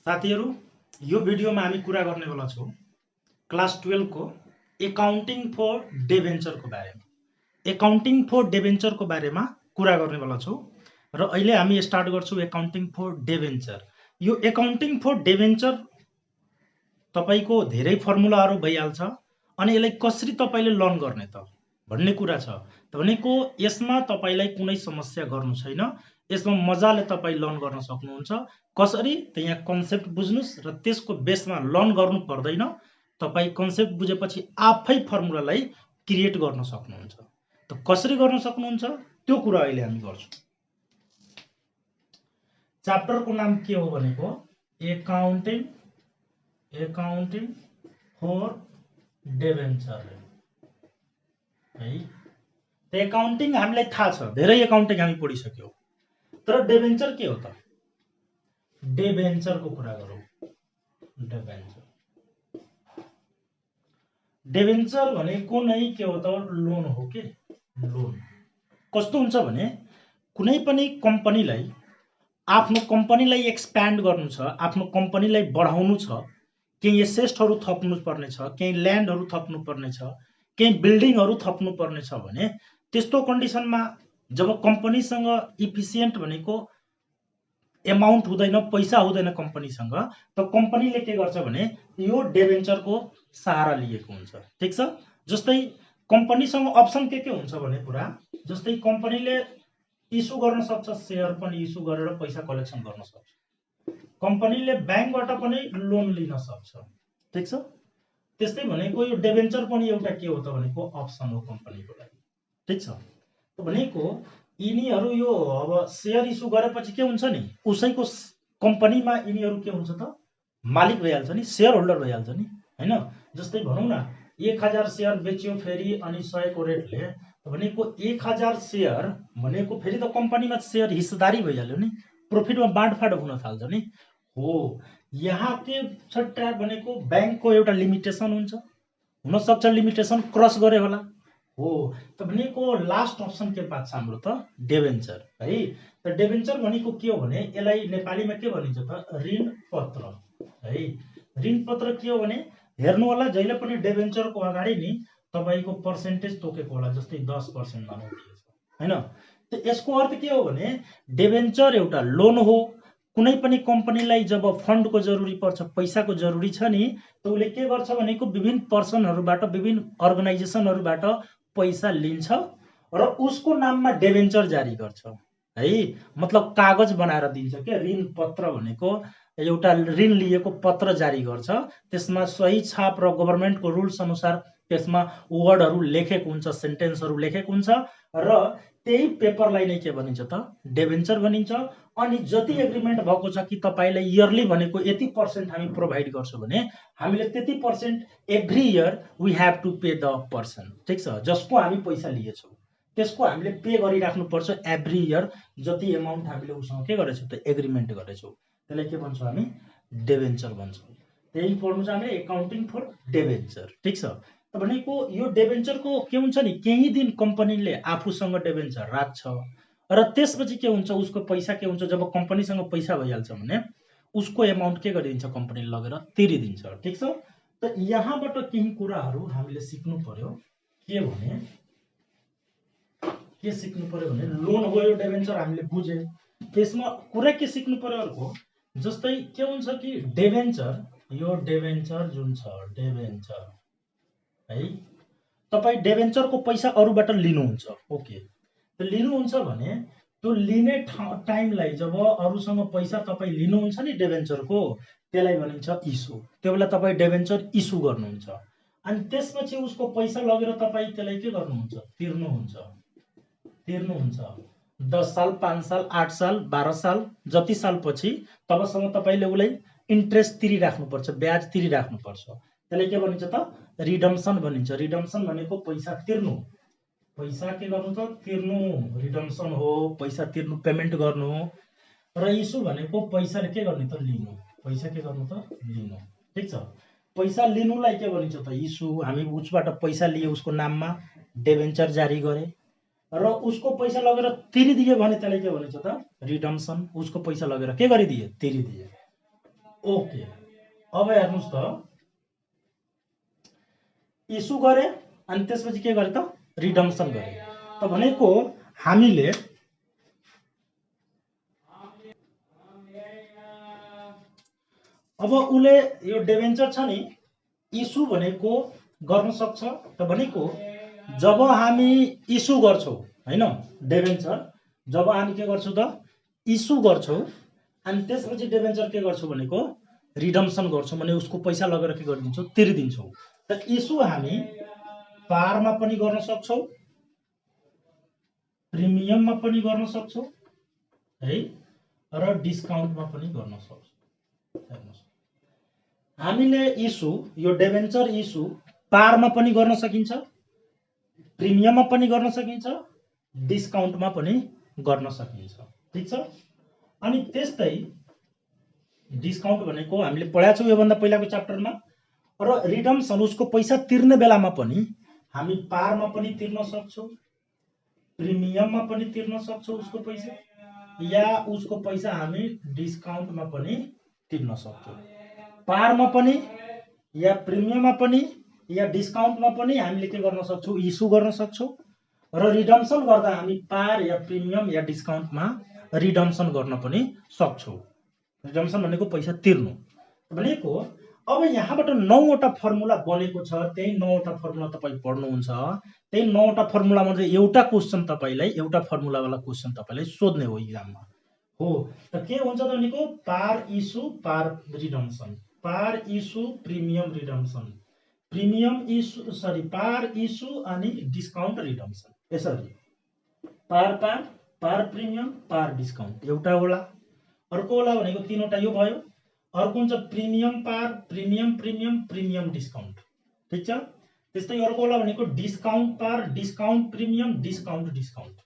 साथीहरु यो भिडियोमा हामी कुरा गर्ने वाला छौं क्लास 12 को एकाउन्टिङ फर डिबेन्चर को बारेमा। एकाउन्टिङ फर डिबेन्चर को बारेमा कुरा गर्ने वाला छौं र अहिले हामी स्टार्ट गर्छौं एकाउन्टिङ फर डिबेन्चर। यो एकाउन्टिङ फर डिबेन्चर तपाईको धेरै फर्मुलाहरु भइहाल्छ अनि यसलाई कसरी तपाईले लर्न गर्ने त भन्ने कुरा छ। भनेको यसमा तपाईलाई कुनै समस्या गर्नु छैन, यसमा मजाले तपाई लर्न गर्न सक्नुहुन्छ। कसरी त यहाँ कन्सेप्ट बुझ्नुस् र त्यसको बेसमा लर्न गर्नु पर्दैन। तपाई कन्सेप्ट बुझेपछि आफै फर्मुलालाई क्रिएट गर्न सक्नुहुन्छ। त कसरी गर्न सक्नुहुन्छ त्यो कुरा अहिले हामी गर्छौं। च्याप्टरको नाम के हो भनेको एकाउन्टिङ फर डिबेन्चर है। त एकाउन्टिङ हामीलाई थाहा छ, धेरै एकाउन्टिङ हामी पढिसक्यौं, तर डिबेन्चर के हो त? डिबेन्चर को कुरा गरौं। डिबेन्चर भनेको नै के हो त? लोन हो के लोन। कस्तो हुन्छ भने कुनै पनि कम्पनीलाई आफ्नो कम्पनीलाई एक्सप्यान्ड गर्नु छ, आफ्नो कम्पनीलाई बढाउनु छ, केही एसेटहरु थप्नु पर्ने छ, केही ल्यान्डहरु थप्नु पर्ने छ, केही बिल्डिङहरु थप्नु पर्ने छ भने त्यस्तो कन्डिसनमा जब कम्पनीसँग इफिसिएन्ट भनेको एमाउन्ट हुँदैन, पैसा हुँदैन कम्पनीसँग, त कम्पनीले के गर्छ भने यो डिबेन्चरको सहारा लिएको हुन्छ। ठीक छ। जस्तै कम्पनीसँग अप्सन के हुन्छ भने पुरा जस्तै कम्पनीले इस्यु गर्न सक्छ, शेयर पनि इस्यु गरेर पैसा कलेक्सन गर्न सक्छ। कम्पनीले बैंकबाट पनि लोन लिन सक्छ। ठीक छ। त्यस्तै भनेको यो डिबेन्चर पनि एउटा के हो त भनेको अप्सन हो कम्पनीको लागि। ठीक छ। भनेको यिनीहरु यो अब शेयर इस्यु गरेपछि के हुन्छ नि, उसैको कम्पनीमा यिनीहरु के हुन्छ त मालिक भइहाल्छ नि, शेयर होल्डर भइहाल्छ नि, हैन। जस्तै भनौं न 1000 शेयर बेच्यो फेरि अनि 100 को रेटले, भनेको 1000 शेयर भनेको फेरि त कम्पनीमा शेयर हिस्सेदारी भइहाल्यो नि, प्रॉफिटमा बाँडफाँड हुन थाल्छ नि। हो यहाँ के छ ट्र्याप भनेको बैंकको एउटा लिमिटेसन हुन्छ, हुन सक्छ लिमिटेसन क्रस गरे होला। हो त भनेको लास्ट अप्सन के पाछ हाम्रो त डिबेन्चर है। त डिबेन्चर भनेको के हो भने यसलाई नेपालीमा के भनिन्छ त ऋण पत्र है। ऋण पत्र के हो भने हेर्नु होला जहिले पनि डिबेन्चरको अगाडि नि तपाईको पर्सेन्टेज तोकेको होला, जस्तै 10% मानौ हैन। त यसको अर्थ के हो भने डिबेन्चर एउटा लोन हो। कुनै पनि कम्पनीलाई जब फन्डको जरुरी पर्छ, पैसाको जरुरी छ नि, त उले के गर्छ भनेको विभिन्न पर्सनहरुबाट, विभिन्न अर्गनाइजेसनहरुबाट पैसा लिन्छ र उसको नाममा डिबेन्चर जारी गर्छ है। मतलब कागज बनाएर दिन्छ के। ऋण पत्र भनेको एउटा ऋण लिएको पत्र जारी गर्छ, त्यसमा सही छाप र गभर्नमेन्टको रुल्स अनुसार त्यसमा वर्डहरु लेखेको हुन्छ, सेन्टेन्सहरु लेखेको हुन्छ र त्यही पेपरलाई नै के भनिन्छ त डिबेन्चर भनिन्छ। अनि जति एग्रीमेन्ट भएको छ कि तपाईलाई इयरली भनेको यति % हामी प्रोभाइड गर्छौं भने हामीले त्यति % every year we have to pay the person. ठीक छ। जसको हामी पैसा लिएछौं त्यसको हामीले पे गरिराख्नु पर्छ एभ्री इयर, जति अमाउन्ट हामीले उसँग के गरेछौं त एग्रीमेन्ट गरेछौं, त्यसलाई के भन्छौं हामी डिबेन्चर भन्छौं। त्यही पढ्नु छ हामीले एकाउन्टिङ फर डिबेन्चर। ठीक छ। त भनेको यो डिबेन्चरको के हुन्छ नि, केही दिन कम्पनीले आफूसँग डिबेन्चर राख्छ र त्यसपछि के हुन्छ उसको पैसा के हुन्छ, जब कम्पनीसँग पैसा भइहाल्छ भने उसको अमाउन्ट के गरिदिन्छ कम्पनीले लगेर तिरिदिन्छ। ठीक छ। त यहाँबाट केही कुराहरु हामीले सिक्नु पर्यो। के भने के सिक्नु पर्यो भने लोन हो यो डिबेन्चर हामीले बुझे, त्यसमा कुरा के सिक्नु पर्यो अर्को। जस्तै के हुन्छ कि डिबेन्चर, यो डिबेन्चर जुन छ डिबेन्चर है, तपाई डिबेन्चरको पैसा अरूबाट लिनुहुन्छ, ओके। त लिनुहुन्छ भने त्यो लिने टाइमलाई जब अरूसँग पैसा तपाई लिनुहुन्छ नि डिबेन्चरको, त्यसलाई भनिन्छ इस्यु। त्यो बेला तपाई डिबेन्चर इस्यु गर्नुहुन्छ अनि त्यसपछि उसको पैसा लगेर तपाई त्यसलाई के गर्नुहुन्छ तिर्नुहुन्छ 10 साल 5 साल 8 साल 12 साल जति साल पछि तबसम्म तपाईले उलाई इन्ट्रेस्ट तिरिराख्नु पर्छ, ब्याज तिरिराख्नु पर्छ। त्यसलाई के भनिन्छ त रिडम्सन भनिन्छ। रिडम्सन भनेको पैसा तिर्नु, पैसा के गर्नु त तिर्नु, रिडम्सन हो पैसा तिर्नु, पेमेन्ट गर्नु। र इस्यु भनेको पैसा के गर्ने त लिनु, पैसा के गर्नु त लिनु। ठीक छ। पैसा लिनुलाई के भनिन्छ त इस्यु। हामी उसबाट पैसा लिए उसको नाममा डिबेन्चर जारी गरे र उसको पैसा लगेर तिरिदिए भने त्यसलाई के भनिन्छ त रिडम्सन। उसको पैसा लगेर के गरिदिए तिरिदिए। ओके, अब हेर्नुस् त इस्यु गरे अनि त्यसपछि के गरे त रिडम्सन गरे। त भनेको हामीले अब उले यो डिबेन्चर छ नि इस्यु भनेको गर्न सक्छ। त भनेको जब हामी इस्यु गर्छौं हैन डिबेन्चर, जब हामी के गर्छौं त इस्यु गर्छौं अनि त्यसपछि डिबेन्चर के गर्छौं भनेको रिडम्सन गर्छौं भने उसको पैसा लगेर के गरिदिन्छौं तिर्दिन्छौं। त इस्यु हामी पारमा पनि गर्न सक्छौं, प्रिमियममा पनि गर्न सक्छौं है र डिस्काउन्टमा पनि गर्न सक्छौं। हेर्नुस् हामीले इस्यु यो डिबेन्चर इस्यु पारमा पनि गर्न सकिन्छ, प्रिमियममा पनि गर्न सकिन्छ, डिस्काउन्टमा पनि गर्न सकिन्छ। ठीक छ। अनि त्यस्तै डिस्काउन्ट भनेको हामीले पढाएको छौं यो भन्दा पहिलाको च्याप्टरमा। र रिडम्सन उसको पैसा तिर्ने बेलामा पनि हामी पारमा पनि तिर्न सक्छौं, प्रिमियममा पनि तिर्न सक्छौं उसको पैसा, या उसको पैसा हामी डिस्काउन्टमा पनि तिर्न सक्छौं। पारमा पनि या प्रिमियममा पनि या डिस्काउन्टमा पनि हामीले के गर्न सक्छौं इस्यु गर्न सक्छौं र रिडम्सन गर्दा हामी पार या प्रिमियम या डिस्काउन्टमा रिडम्सन गर्न पनि सक्छौं। रिडम्सन भनेको पैसा तिर्नु भनेको। अब यहाँबाट 9 वटा फर्मुला बनेको छ, त्यही 9 वटा फर्मुला तपाई पढ्नुहुन्छ। त्यही 9 वटा फर्मुलामा चाहिँ एउटा क्वेशन तपाईलाई एउटा फर्मुला वाला क्वेशन तपाईलाई सोध्ने हो एक्जाममा हो। त के हुन्छ त भनेको पार इस्यु पार रिडम्सन, पार issue premium redemption, premium issue sorry पार इस्यु अनि डिस्काउन्ट रिडम्सन, यसरी पार पार पार प्रिमियम पार डिस्काउन्ट एउटा होला। अर्को होला भनेको तीनवटा यो भयो। अर्को हुन्छ प्रिमियम पार प्रिमियम प्रिमियम प्रिमियम डिस्काउन्ट। ठीक छ। त्यस्तै अर्को होला भनेको डिस्काउन्ट पार डिस्काउन्ट प्रिमियम डिस्काउन्ट डिस्काउन्ट।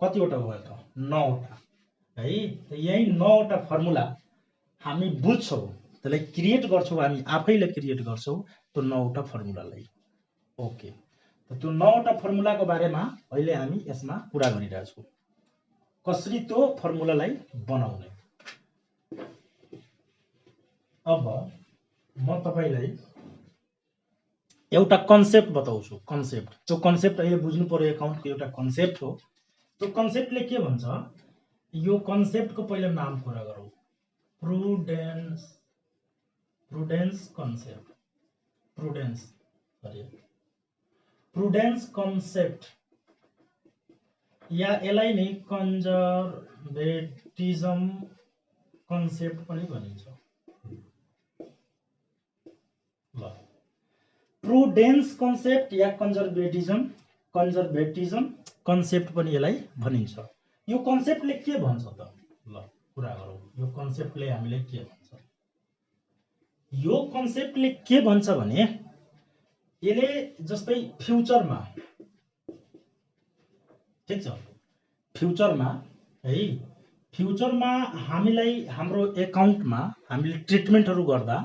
कतिवटा भयो त 9 वटा है। यही 9 वटा फर्मुला हामी बुझ्छौं, त्यसलाई क्रिएट गर्छौं, हामी आफैले क्रिएट गर्छौं त्यो 9 वटा फर्मुलालाई। ओके, त त्यो 9 वटा फर्मुलाको बारेमा अहिले हामी यसमा कुरा गरिरहेका छौं, कसरी त्यो फर्मुलालाई बनाउने। अब म तपाईलाई एउटा कन्सेप्ट बताउँछु। कन्सेप्ट, त्यो कन्सेप्ट अहिले बुझ्नु पर्यो, एकाउन्टको एउटा कन्सेप्ट हो। त्यो कन्सेप्टले के भन्छ, यो कन्सेप्टको पहिला नाम कुरा गरौँ। प्रुडेन्स, प्रुडेन्स कन्सेप्ट, प्रुडेन्स सरी प्रुडेन्स कन्सेप्ट या यसलाई नै कन्जर्भेटिजम कन्सेप्ट पनि भनिन्छ। ल, प्रुडेन्स कन्सेप्ट या कन्जर्भेटिजम कन्सेप्ट पनि यसलाई भनिन्छ। यो कन्सेप्टले के भन्छ त, ल कुरा गरौँ। यो कन्सेप्टले हामीले के भन्छ, यो कन्सेप्टले के भन्छ भने यसले जस्तै फ्युचरमा, ठीक छ, फ्युचरमा है, फ्युचरमा हामीलाई हाम्रो एकाउन्टमा हामीले ट्रिटमेन्टहरु गर्दा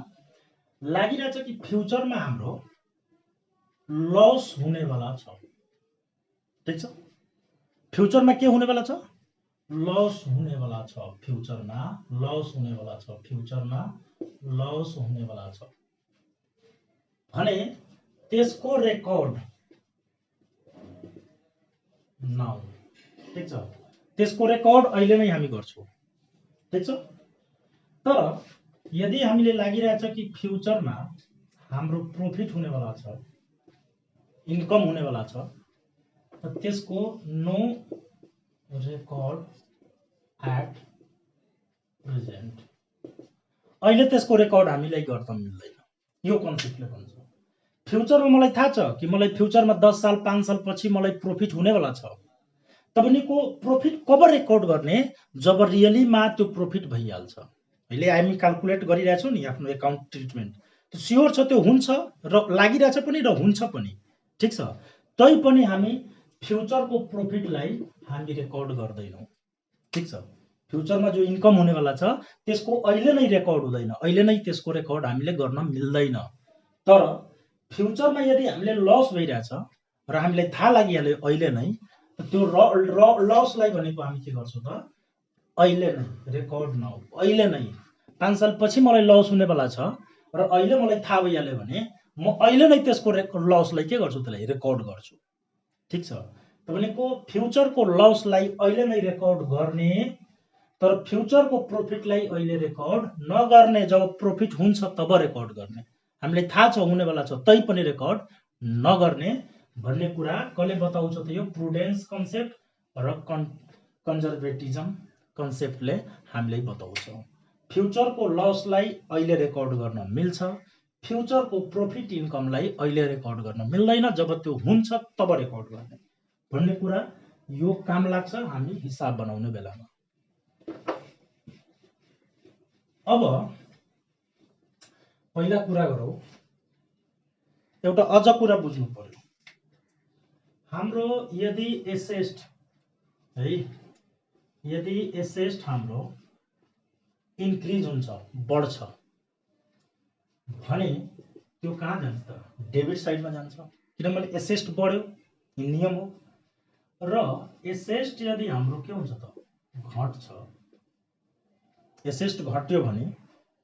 लागिरहेछ कि फ्युचरमा हाम्रो लस हुनेवाला छ। ठीक छ, फ्युचरमा के हुनेवाला छ, लस हुनेवाला छ। फ्युचरमा लस हुनेवाला छ, फ्युचरमा लस हुनेवाला छ भने त्यसको रेकर्ड नाउ, ठीक छ, त्यसको रेकर्ड अहिले नै हामी गर्छौं। ठीक छ। तर यदि हामीले लागिरहेछ कि फ्युचरमा हाम्रो प्रॉफिट हुनेवाला छ, इन्कम हुनेवाला छ, त त्यसको नो रेकर्ड एट प्रेजेन्ट, अहिले त्यसको रेकर्ड हामीलाई गर्न मिल्दैन। यो कन्सेप्टले भन्छ फ्युचरमा मलाई थाहा छ कि मलाई फ्युचरमा 10 साल 5 साल पछि मलाई प्रॉफिट हुनेवाला छ, तपाईको प्रॉफिट कब रेकर्ड गर्ने, जब रियलीमा त्यो प्रॉफिट भइहाल्छ। अहिले हामी क्याल्कुलेट गरिरहेछौं नि आफ्नो एकाउन्ट ट्रिटमेन्ट, त्यो स्योर छ, त्यो हुन्छ र लागिरहेछ पनि र हुन्छ पनि। ठीक छ, तै पनि हामी फ्युचरको प्रॉफिटलाई हामी रेकर्ड गर्दैनौं। ठीक छ, फ्युचरमा जो इन्कम हुनेवाला छ त्यसको अहिले नै रेकर्ड हुँदैन, अहिले नै त्यसको रेकर्ड हामीले गर्न मिल्दैन। तर फ्युचरमा यदि हामीले लस भइरहेछ र हामीलाई थाहा लागिहाल्यो अहिले नै, त्यो लसलाई भनेको हामी के गर्छौं त अहिले नै रेकर्ड नाउ, अहिले नै 5 साल पछि मलाई लस हुनेवाला छ र अहिले मलाई थाहा भइहाल्यो भने म अहिले नै त्यसको लसलाई के गर्छु, त्यसलाई रेकर्ड गर्छु। ठिक छ, भनेको फ्युचरको लसलाई अहिले नै रेकर्ड गर्ने, तर फ्युचरको प्रॉफिटलाई अहिले रेकर्ड नगर्ने। जब प्रॉफिट हुन्छ तब रेकर्ड गर्ने। हामीलाई थाहा छ हुनेवाला छ तै पनि रेकर्ड नगर्ने भन्ने कुरा कसले बताउँछ त? यो प्रुडेन्स कन्सेप्ट र कन्जर्भेटिजम कन्सेप्टले हामीलाई बताउँछ। फ्युचरको लसलाई अहिले रेकर्ड गर्न मिल्छ, फ्युचरको प्रॉफिट इन्कमलाई अहिले रेकर्ड गर्न मिल्दैन। जब त्यो हुन्छ तब रेकर्ड गर्ने भन्ने कुरा यो काम लाग्छ हामी हिसाब बनाउने बेलामा। अब पहिला कुरा गरौँ, एउटा अझ कुरा बुझ्नु पर्यो। हाम्रो यदि एसेट है, यदि एसेट हाम्रो इन्क्रिज हुन्छ, बढ्छ भने त्यो कहाँ जान्छ त? डेबिट साइडमा जान्छ, किनभने एसेट बढ्यो, यो नियम हो। र एसेट यदि हाम्रो के हुन्छ त? घट्छ, एसेट घट्यो भने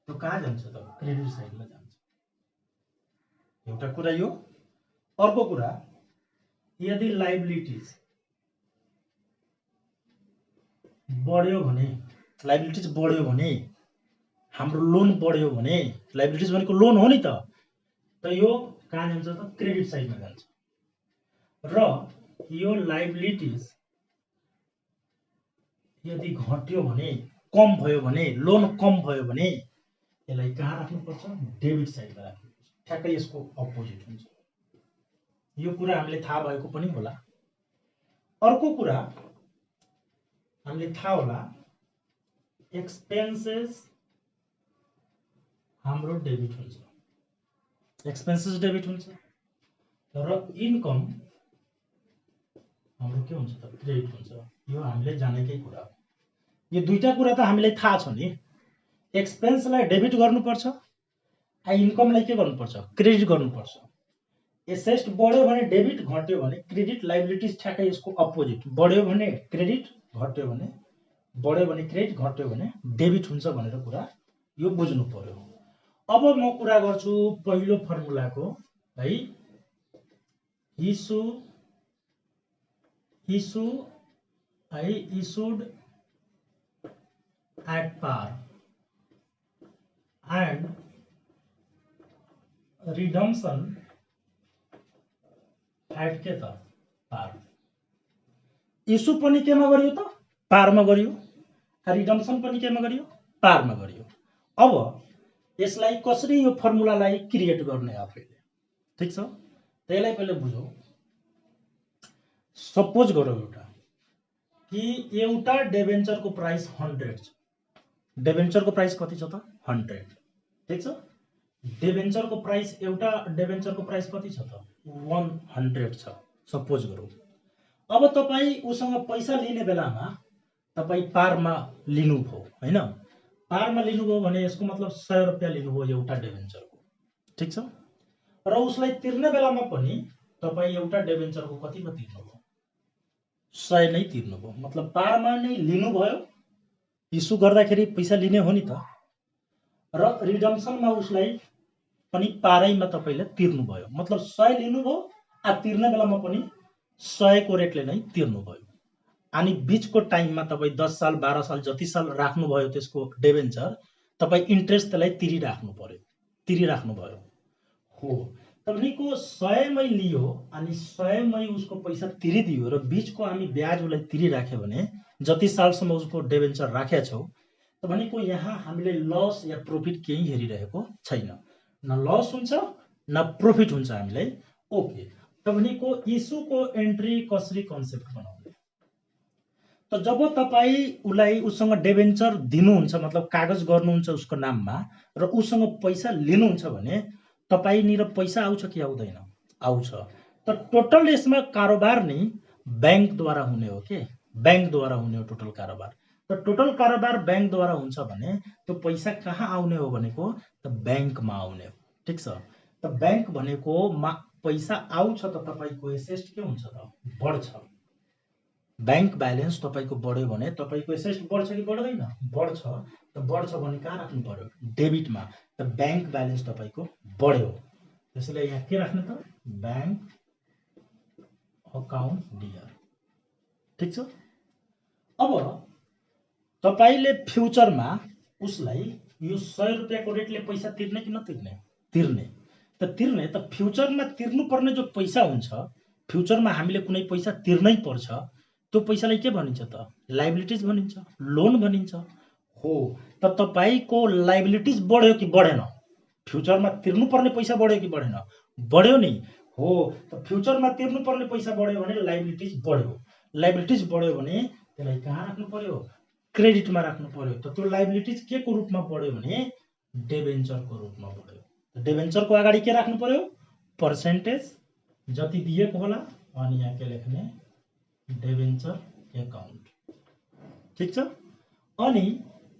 त्यो कहाँ जान्छ त? क्रेडिट साइडमा जान्छ। एउटा कुरा यो। अर्को कुरा, यदि लाइबिलिटीज बढ्यो भने, लाइबिलिटीज बढ्यो भने, हाम्रो लोन बढ्यो भने, लाइबिलिटीज भनेको लोन हो नि त यो कहाँ जान्छ त? क्रेडिट साइडमा जान्छ। र यो लाइबिलिटीज यदि घट्यो भने, कम भयो भने, लोन कम भयो भने यसलाई कहाँ राख्नुपर्छ? डेबिट साइडमा राख्नुपर्छ। ठ्याक्कै यसको अपोजिट हुन्छ। यो कुरा हामीले थाहा भएको पनि होला। अर्को कुरा हामीले थाहा होला, एक्सपेन्सेस हाम्रो डेबिट हुन्छ, एक्सपेन्सेस डेबिट हुन्छ र इन्कम हाम्रो के हुन्छ त? क्रेडिट हुन्छ। यो हामीले जानेकै कुरा हो। यो दुईटा कुरा त हामीलाई थाहा छ नि। एक्सपेन्सलाई डेबिट गर्नुपर्छ, इन्कमलाई के गर्नुपर्छ? क्रेडिट गर्नुपर्छ। एसेट बढ्यो भने डेबिट, घट्यो भने क्रेडिट। लाइबिलिटीज ठ्याक्कै यसको अपोजिट, बढ्यो भने क्रेडिट, घट्यो भने, बढ्यो भने क्रेडिट, घट्यो भने डेबिट हुन्छ भनेर कुरा यो बुझ्नु पर्यो। अब म कुरा गर्छु पहिलो फर्मुलाको है, इशू है, issued at par and redemption at के त? पार। इशू पनि केमा गरियो त? पारमा गरियो। रिडम्सन पनि केमा गरियो? पारमा गरियो। अब यसलाई कसरी यो फर्मुलालाई क्रिएट गर्ने आफैले? ठीक छ, त्यसलाई पहिले बुझौँ। सपोज गरौँ एउटा कि एउटा डेभेन्चरको प्राइस 100 छ। डेभेन्चरको प्राइस कति छ त? 100। ठीक छ, डेभेन्चरको प्राइस, एउटा डेभेन्चरको प्राइस कति छ त? 100 छ सपोज गरौँ। अब तपाईँ उसँग पैसा लिने बेलामा तपाईँ पारमा लिनुभयो हैन? पारमा लिनुभयो भने यसको मतलब 100 रुपैयाँ लिनुभयो एउटा डेभेन्चरको। ठीक छ, र उसलाई तिर्ने बेलामा पनि तपाईँ एउटा डेभेन्चरको कतिको तिर्नुभयो? 100 नै तिर्नुभयो। मतलब पारमा नै लिनुभयो, इस्यु गर्दाखेरि पैसा लिने हो नि त, र रिडम्सनमा उसलाई पनि पारैमा तपाईले तिर्नुभयो। मतलब 100 लिनुभयो, तिर्ने बेलामा पनि 100 को रेटले नै तिर्नुभयो। अनि बीचको टाइममा तपाईँ 10 साल 12 साल जति साल राख्नुभयो त्यसको डेभेन्चर, तपाईँ इन्ट्रेस्ट त्यसलाई तिरिराख्नु पर्यो, तिरिराख्नुभयो हो। तपाईँको 100 मै लियो अनि 100 मै उसको पैसा तिरिदियो र बीचको हामी ब्याज उसलाई तिरिराख्यो भने जति सालसम्म उसको डेभेन्चर राखेका छौँ, तपाईँको यहाँ हामीले लस या प्रॉफिट केही हेरिरहेको छैन। न लस हुन्छ न प्रॉफिट हुन्छ हामीलाई। ओके, तपाईँको इस्युको एन्ट्री कसरी कन्सेप्ट बनाउने? त जब तपाईँ उसलाई उसँग डेभेन्चर दिनुहुन्छ, मतलब कागज गर्नुहुन्छ उसको नाममा, र उसँग पैसा लिनुहुन्छ भने तपाईनिर पैसा आउँछ कि आउँदैन? आउँछ। त टोटल यसमा कारोबार नि बैंकद्वारा हुने हो के? बैंकद्वारा हुने हो टोटल कारोबार। त टोटल कारोबार बैंकद्वारा हुन्छ भने त्यो पैसा कहाँ आउने हो भनेको? त बैंकमा आउने हो। ठीक छ, त बैंक भनेको पैसा आउँछ त तपाईको एसेट के हुन्छ त? बढ्छ। बैंक ब्यालेन्स तपाईको बढ्यो भने तपाईको एसेट बढ्छ कि बढ्दैन? बढ्छ। त बढ्छ भने कहाँ राख्नु पर्यो? डेबिटमा। त बैंक ब्यालेन्स तपाईको बढ्यो। त्यसैले यहाँ के राख्नु त? Bank account dear. ठीक छ? अब तपाईले फ्युचरमा उसलाई यो 100 रुपैयाँको रेटले पैसा तिर्ने कि नतिर्ने? तिर्ने। त तिर्ने त फ्युचरमा तिर्नुपर्ने जो पैसा हुन्छ, फ्युचरमा हामीले कुनै पैसा तिर्नै पर्छ, त्यो पैसालाई के भनिन्छ त? लायबिलिटिज भनिन्छ, लोन भनिन्छ। हो, त तपाईको लायबिलिटिज बढ्यो कि बढेन? फ्युचरमा तिर्नुपर्ने पैसा बढ्यो कि बढेन? बढ्यो नि। हो, त फ्युचरमा तिर्नुपर्ने पैसा बढ्यो भने लायबिलिटिज बढ्यो। लायबिलिटिज बढ्यो भने त्यसलाई कहाँ राख्नु पर्यो? क्रेडिटमा राख्नु पर्यो। त त्यो लायबिलिटिज के को रूपमा बढ्यो भने डिबेन्चरको रूपमा बढ्यो। डिबेन्चरको अगाडि के राख्नु पर्यो? पर्सेन्टेज जति दिएको होला अनि यहाँ के लेख्ने? Debenture account. ठीक छ? अनि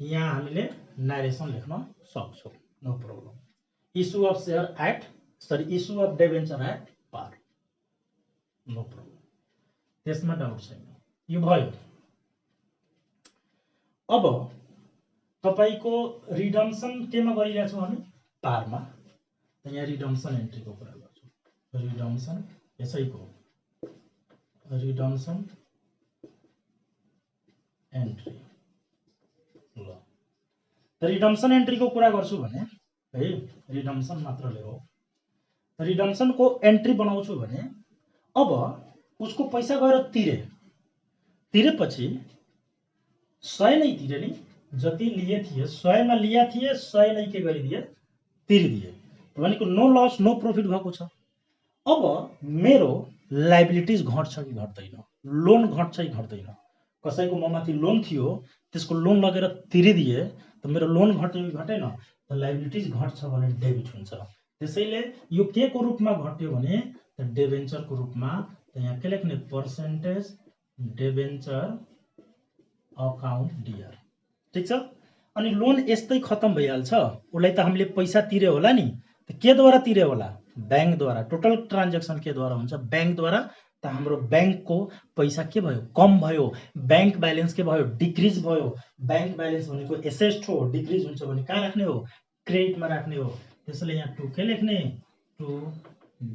यहाँ हामीले नरेसन लेख्न सक्छौं, no problem. Issue of share at issue of debenture at par, no problem. त्यसमा डाउट छैन। यो भयो। अब तपाईको रिडम्सन केमा गरिरहेको छु भने? पारमा। यहाँ रिडम्सन एन्ट्रीको कुरा गर्छु। रिडम्सन यसैको रिडम्सन एन्ट्री। ल, त रिडम्सन एन्ट्रीको कुरा गर्छु भने है, रिडम्सन मात्र ल्याऊ। रिडम्सनको एन्ट्री बनाउँछु भने अब उसको पैसा गएर तिरेपछि 100 नै तिरे नि, जति लिए थिए 100 मा लिया थिए, 100 नै के गरिदिए? तिरिदिए। भनेको नो लस नो प्रॉफिट भएको छ। अब मेरो लायबिलिटिज घट्छ कि घट्दैन? लोन घट्छ कि घट्दैन? कसैको ममाथि लोन थियो, त्यसको लोन लगेर तिरिदिए, त मेरो लोन घट्यो कि घटेन? त लायबिलिटिज घट्छ भने डेबिट हुन्छ। त्यसैले यो के को रूपमा घट्यो भने डिबेन्चरको रूपमा। त यहाँ के लेख्ने? Percentage debenture account dear. ठीक छ? अनि लोन यस्तै खत्म भइहाल्छ। उसलाई त हामीले पैसा तिरे होला नि, त के द्वारा तिरे होला? बैंक द्वारा। टोटल ट्रान्ज्याक्सन के द्वारा हुन्छ? बैंक द्वारा। त हाम्रो बैंकको पैसा के भयो? कम भयो। बैंक ब्यालेन्स के भयो? डिक्रिज भयो। बैंक ब्यालेन्स भनेको एसेट हो, डिक्रिज हुन्छ भने कहाँ राख्ने हो? क्रेडिटमा राख्ने हो। त्यसैले यहाँ टु के लेख्ने? टु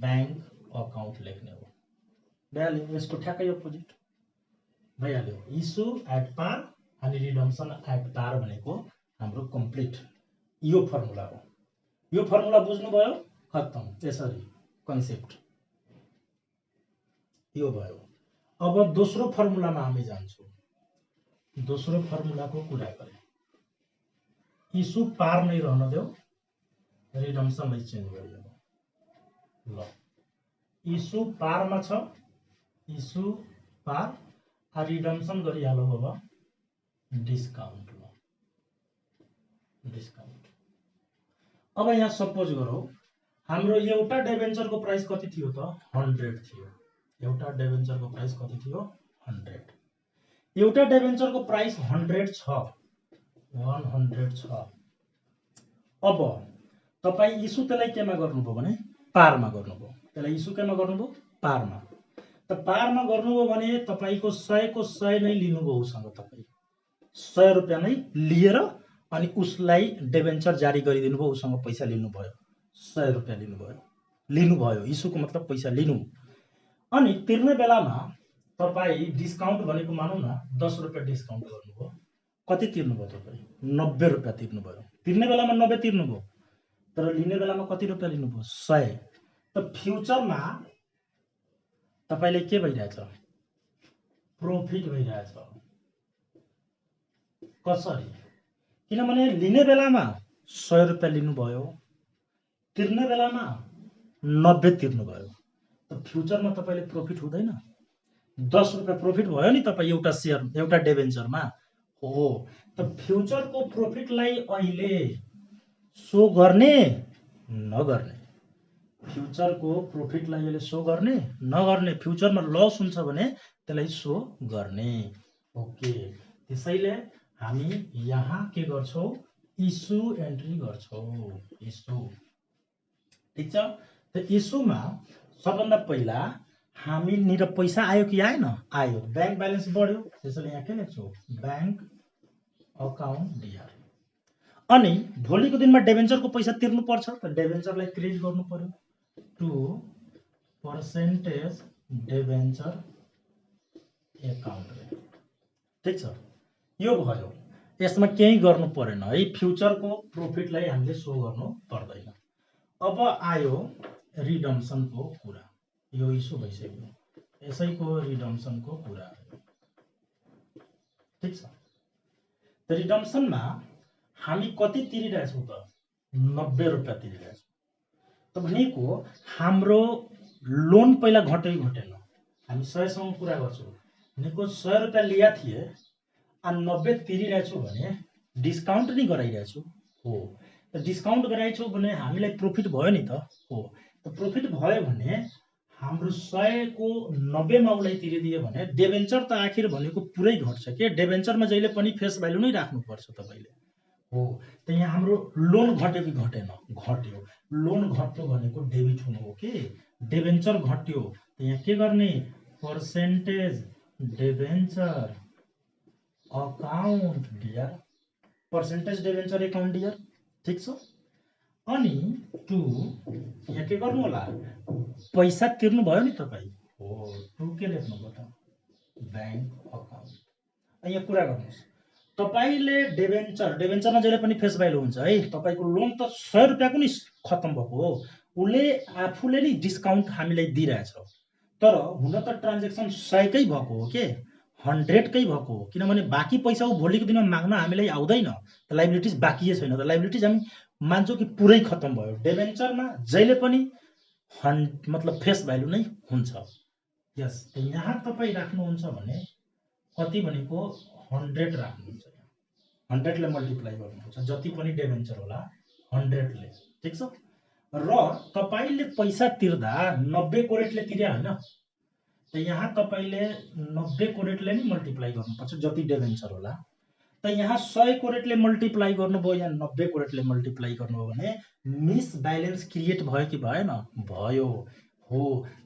बैंक अकाउन्ट लेख्ने हो। भइहाल्यो। यसको ठ्याक्कै अपोजिट भइहाल्यो। इस्यु एट पार अनि रिडम्सन एट पार भनेको हाम्रो कम्प्लिट यो फर्मुला हो। यो फर्मुला बुझ्नुभयो? खत्तम। त्यसरी कन्सेप्ट यो भयो। अब दोस्रो फर्मुलामा हामी जान्छौँ। दोस्रो फर्मुलाको कुरा गरे। इस्यु पार नै रहन देऊ, रिडम्सनलाई चेन्ज गरियो। ल, इस्यु पारमा छ, इस्यु पार, रिडम्सन गरिहालौ। अब डिस्काउन्ट। डिस्काउन्ट। अब यहाँ सपोज गरौँ हाम्रो एउटा डिबेन्चरको प्राइस कति थियो त? 100 थियो। एउटा डिबेन्चरको प्राइस कति थियो? 100। एउटा डिबेन्चरको प्राइस 100 छ, 100 छ। अब तपाई इस्यु त्यसलाई केमा गर्नुभयो भने पारमा गर्नुभयो। त्यसलाई इस्यु केमा गर्नुभयो? पारमा। त पारमा गर्नुभयो भने तपाईको 100 को 100 नै लिनुभयो उसँग। तपाई 100 रुपैयाँ नै लिएर अनि उसलाई डिबेन्चर जारी गरिदिनु भयो, उसँग पैसा लिनुभयो, 100 रुपैयाँ लिनुभयो। इस्युको मतलब पैसा लिनु। अनि तिर्ने बेलामा तपाई डिस्काउन्ट भनेको मानौ न 10 रुपैयाँ डिस्काउन्ट गर्नुभयो। कति तिर्नुभयो तपाई? 90 रुपैयाँ तिर्नुभयो। तिर्ने बेलामा 90 तिर्नुभयो, तर लिने बेलामा कति रुपैयाँ लिनुभयो? 100। त फ्युचरमा तपाईले के भइरहेछ? प्रॉफिट भइरहेछ। कसरी? किनभने लिने बेलामा 100 रुपैयाँ लिनुभयो, तिर्ने बेलामा 90 तिर्नुभयो। त फ्युचरमा तपाईले प्रॉफिट हुँदैन? 10 रुपैयाँ प्रॉफिट भयो नि तपाई एउटा शेयर एउटा डिबेन्चरमा। हो, त फ्युचरको प्रॉफिटलाई अहिले शो गर्ने नगर्ने? फ्युचरको प्रॉफिटलाई अहिले शो गर्ने नगर्ने? फ्युचरमा लस हुन्छ भने त्यसलाई शो गर्ने। ओके। त्यसैले हामी यहाँ के गर्छौं? इस्यु एन्ट्री गर्छौं। इस्यु। ठीक छ? त इस्युमा सबभन्दा पहिला हामीनिर पैसा आयो कि आएन? आयो। बैंक ब्यालेन्स बढ्यो, त्यसैले यहाँ के लेख्छौ? Bank account DR. अनि भोलिको दिनमा डेभेन्चरको पैसा तिर्नु पर्छ, त डेभेन्चरलाई क्रेडिट गर्नु पर्यो टु पर्सेन्टेज डेभेन्चर एकाउन्ट। ठीक छ, यो भयो। यसमा केही गर्नु परेन है, फ्युचरको प्रोफिटलाई हामीले सो गर्नु पर्दैन। अब आयो रिडम्सनको कुरा। यो इस्यु भइसक्यो, यसैको रिडम्सनको कुरा। ठीक छ, रिडम्सनमा हामी कति तिरिरहेछौँ त? 90 रुपियाँ तिरिरहेछौँ। त भनेको हाम्रो लोन पहिला घटेन, हामी 100 सँग कुरा गर्छौँ भनेको 100 रुपियाँ लिया थिए अनि 90 तिरिरहेछु भने डिस्काउन्ट नि गराइरहेछु हो। त डिस्काउन्ट गराइछौँ भने हामीलाई प्रोफिट भयो नि त? हो। त प्रोफिट भयो भने हाम्रो 100 को 90 मा उसलाई तिरिदियो भने डेभेन्चर त आखिर भनेको पुरै घट्छ के? डेभेन्चरमा जहिले पनि फेस भ्यालु नै राख्नुपर्छ तपाईले। हो। त यहाँ हाम्रो लोन घट्यो कि घटेन? घट्यो। लोन घट्यो भनेको डेबिट हुनु हो के? डेभेन्चर घट्यो त यहाँ के गर्ने? Percentage debenture account dear, percentage debenture account dear. ठीक छ। अनि टु यहाँ के गर्नु होला? पैसा तिर्नु भयो नि तपाईँ? हो। टु के लेख्नु भयो त? Bank account. यहाँ कुरा गर्नुहोस्, तपाईले डेभेन्चरमा जहिले पनि फेस भ्यालु हुन्छ है। तपाईको लोन त 100 रुपियाँको नि खत्तम भएको हो, उसले आफूले नि डिस्काउन्ट हामीलाई दिइरहेछ। तर हुन त ट्रान्जेक्सन 100 कै भएको हो के? 100 कै भएको हो, किनभने बाँकी पैसा ऊ भोलिको दिनमा माग्न हामीलाई आउँदैन। त लाइबिलिटिज बाँकी छैन, त लाइबिलिटिज हामी मान्छौँ कि पुरै खत्तम भयो। डेभेन्चरमा जहिले पनि मतलब फेस भ्यालु नै हुन्छ। यस, यहाँ तपाईँ राख्नुहुन्छ भने कति भनेको 100 राख्नुहुन्छ। 100 ले मल्टिप्लाई गर्नुहुन्छ, जति पनि डेभेन्चर होला 100 ले। ठीक छ। र तपाईले पैसा तिर्दा 90 को रेटले तिर्या होइन, त यहाँ तपाईले 90 को रेटले नि मल्टिप्लाई गर्नुपर्छ, जति डेभेन्चर होला। त यहाँ 100 को रेटले मल्टिप्लाई गर्नुभयो, यहाँ 90 को रेटले मल्टिप्लाई गर्नुभयो भने मिस ब्यालेन्स क्रिएट भयो कि भएन? भयो। हो।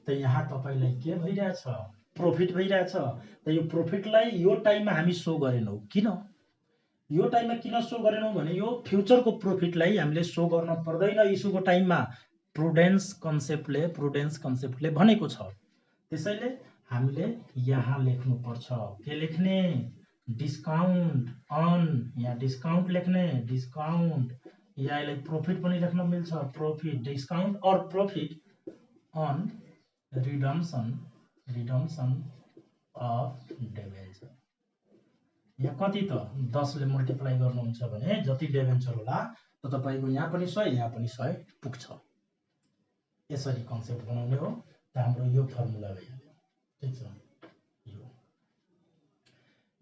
त यहाँ तपाईलाई के भइरहेछ? प्रोफिट भइरहेछ। त यो प्रोफिटलाई यो टाइममा हामी सो गरेनौँ। किन यो टाइममा किन सो गरेनौँ भने यो फ्युचरको प्रोफिटलाई हामीले सो गर्न पर्दैन इस्युको टाइममा। प्रुडेन्स कन्सेप्टले भनेको छ। त्यसैले हामीले यहाँ लेख्नु पर्छ। के लेख्ने? डिस्काउन्ट अन, यहाँ डिस्काउन्ट लेख्ने, डिस्काउन्ट, या यसलाई प्रोफिट पनि लेख्न मिल्छ, प्रोफिट, डिस्काउन्ट और profit on redemption of debenture. यहाँ कति त? 10 ले मल्टिप्लाई गर्नुहुन्छ भने जति डेभेन्चर होला त तपाईको यहाँ पनि 100, यहाँ पनि 100 पुग्छ। यसरी कन्सेप्ट बनाउने हो। त हाम्रो यो फर्मुला भइहाल्यो। ठीक छ। यो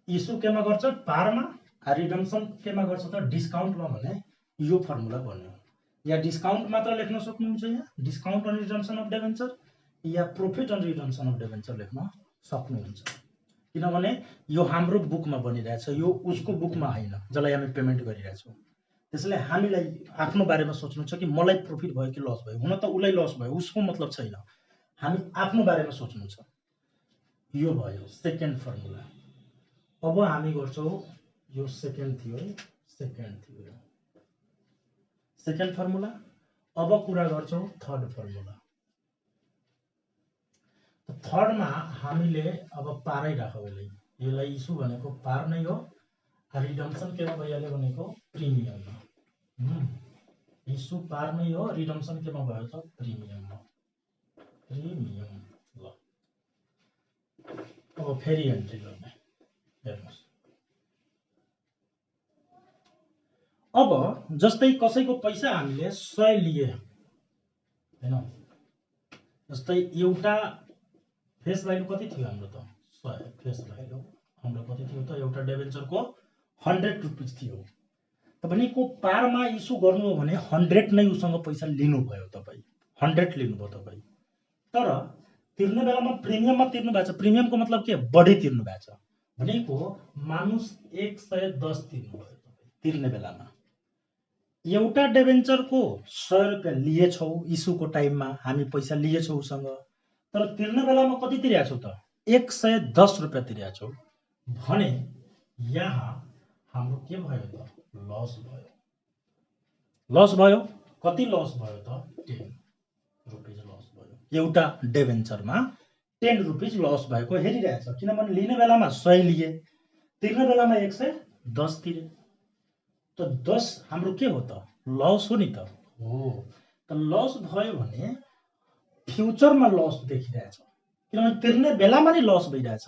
इस्यु केमा गर्छ? पारमा। रिडम्सन केमा गर्छ त? डिस्काउन्टमा। भने यो फर्मुला बन्यो। या डिस्काउन्ट मात्र लेख्न सक्नुहुन्छ, यहाँ discount on redemption of debenture, या profit on redemption of debenture लेख्न सक्नुहुन्छ। किनभने यो हाम्रो बुकमा बनिरहेछ, यो उसको बुकमा होइन जसलाई हामी पेमेन्ट गरिरहेछौँ। त्यसैले हामीलाई आफ्नो बारेमा सोच्नु छ कि मलाई प्रोफिट भयो कि लस भयो। हुन त उसलाई लस भयो, उसको मतलब छैन, हामी आफ्नो बारेमा सोच्नु छ। यो भयो सेकेन्ड फर्मुला। अब हामी गर्छौँ, यो सेकेन्ड थियो है, सेकेन्ड फर्मुला। अब कुरा गर्छौँ थर्ड फर्मुला। थर्डमा हामीले अब पारै राखौँ यसलाई इस्यु भनेको पार नै हो। रिडम्सन केमा भइहाल्यो भनेको प्रिमियममा। इस्यु पार नै हो, रिडम्सन केमा भयो त? प्रिमियममा। प्रिमियम। ल अब फेरि एन्ट्री गर्ने। हेर्नुहोस्, अब जस्तै कसैको पैसा हामीले 100 लिए हैन, जस्तै एउटा फेस भ्यालु कति थियो हाम्रो त? 100 फेस भ्यालु हाम्रो कति थियो त? एउटा डेभेन्चरको 100 रुपिस थियो। त भनेको पारमा इस्यु गर्नु हो भने 100 नै उसँग पैसा लिनुभयो तपाईँ, 100 लिनुभयो तपाईँ। तर तिर्ने बेलामा प्रिमियममा तिर्नु भएको छ। प्रिमियमको मतलब के? बढी तिर्नु भएको छ भनेको। मानुस 110 तिर्नुभयो तपाईँ तिर्ने बेलामा। एउटा डेभेन्चरको 100 रुपियाँ लिएछौँ इस्युको टाइममा, हामी पैसा लिएछौँ उसँग। तर तिर्ने बेलामा कति तिरेको छौ त 110 रुपैयाँ तिरेको छौ भने यहाँ हाम्रो के भयो त लस भयो। लस भयो कति लस भयो त 10 रुपैयाँ लस भयो। एउटा डेभेन्चरमा 10 रुपैयाँ लस भएको हेरिरहेछ, किनभने लिने बेलामा 100 लिए, तिर्ने बेलामा 110 तिरे। त 10 हाम्रो के हो त लस हो नि त हो। त लस भयो भने फ्युचरमा लस देखिरहेछ, किनभने तिर्ने बेलामा नि लस भइरहेछ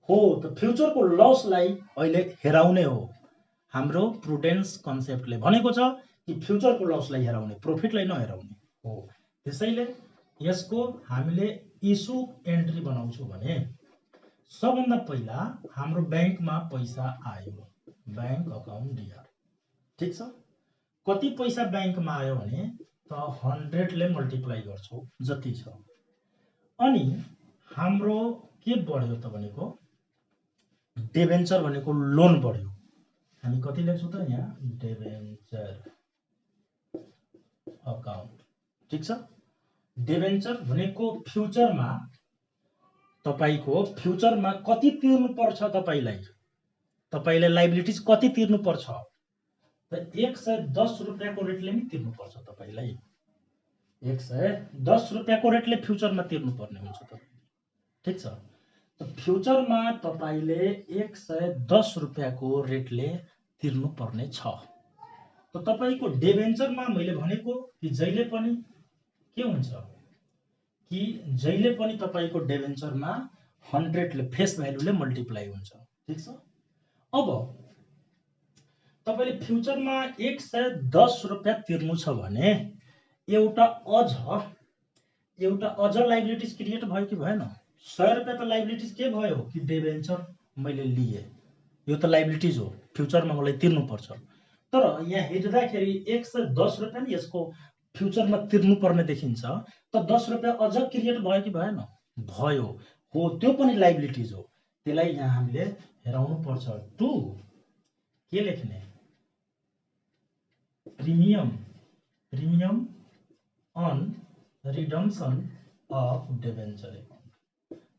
हो। त फ्युचरको लसलाई अहिले हेराउने हो। हाम्रो प्रुडेन्स कन्सेप्टले भनेको छ कि फ्युचरको लसलाई हेराउने, प्रॉफिटलाई नहेराउने हो। त्यसैले यसको हामीले इस्यु एन्ट्री बनाउँछौँ भने सबभन्दा पहिला हाम्रो ब्याङ्कमा पैसा आयो, ब्याङ्क अकाउन्ट डिआर, ठीक छ। कति पैसा ब्याङ्कमा आयो भने त 100 ले मल्टिप्लाई गर्छौँ जति छ। अनि हाम्रो के बढ्यो त भनेको डेभेन्चर भनेको लोन बढ्यो। हामी कति लेख्छौँ त यहाँ डेभेन्चर अकाउन्ट, ठीक छ। डेभेन्चर भनेको फ्युचरमा तपाईको फ्युचरमा कति तिर्नु पर्छ, तपाईलाई लाइबिलिटिज कति तिर्नु पर्छ त 110 रुपैयाँको रेटले नि तिर्नु पर्छ तपाईलाई। 110 रुपैयाँको रेटले फ्युचरमा तिर्नु पर्ने हुन्छ त, ठीक छ। त फ्युचरमा तपाईले 110 रुपैयाँको रेटले तिर्नु पर्ने छ। त तपाईको डेभेन्चरमा मैले भनेको कि जहिले पनि के हुन्छ कि जहिले पनि तपाईको डेभेन्चरमा 100 ले फेस भ्यालुले मल्टिप्लाई हुन्छ, ठीक छ। अब तपाईले फ्युचरमा 110 रुपैयाँ तिर्नु छ भने एउटा अझ लाइबिलिटिज क्रिएट भयो कि भएन। 100 रुपैयाँ त लाइबिलिटिज के भयो कि डेभेन्चर मैले लिए, यो त लाइबिलिटिज हो, फ्युचरमा मलाई तिर्नु पर्छ। तर यहाँ हेर्दाखेरि 110 रुपैयाँ नि यसको फ्युचरमा तिर्नु पर्ने देखिन्छ। त 10 रुपैयाँ अझ क्रिएट भयो कि भएन, भयो हो, त्यो पनि लाइबिलिटिज हो। त्यसलाई यहाँ हामीले हेराउनु पर्छ। टु के लेख्ने premium on redemption of debenture account.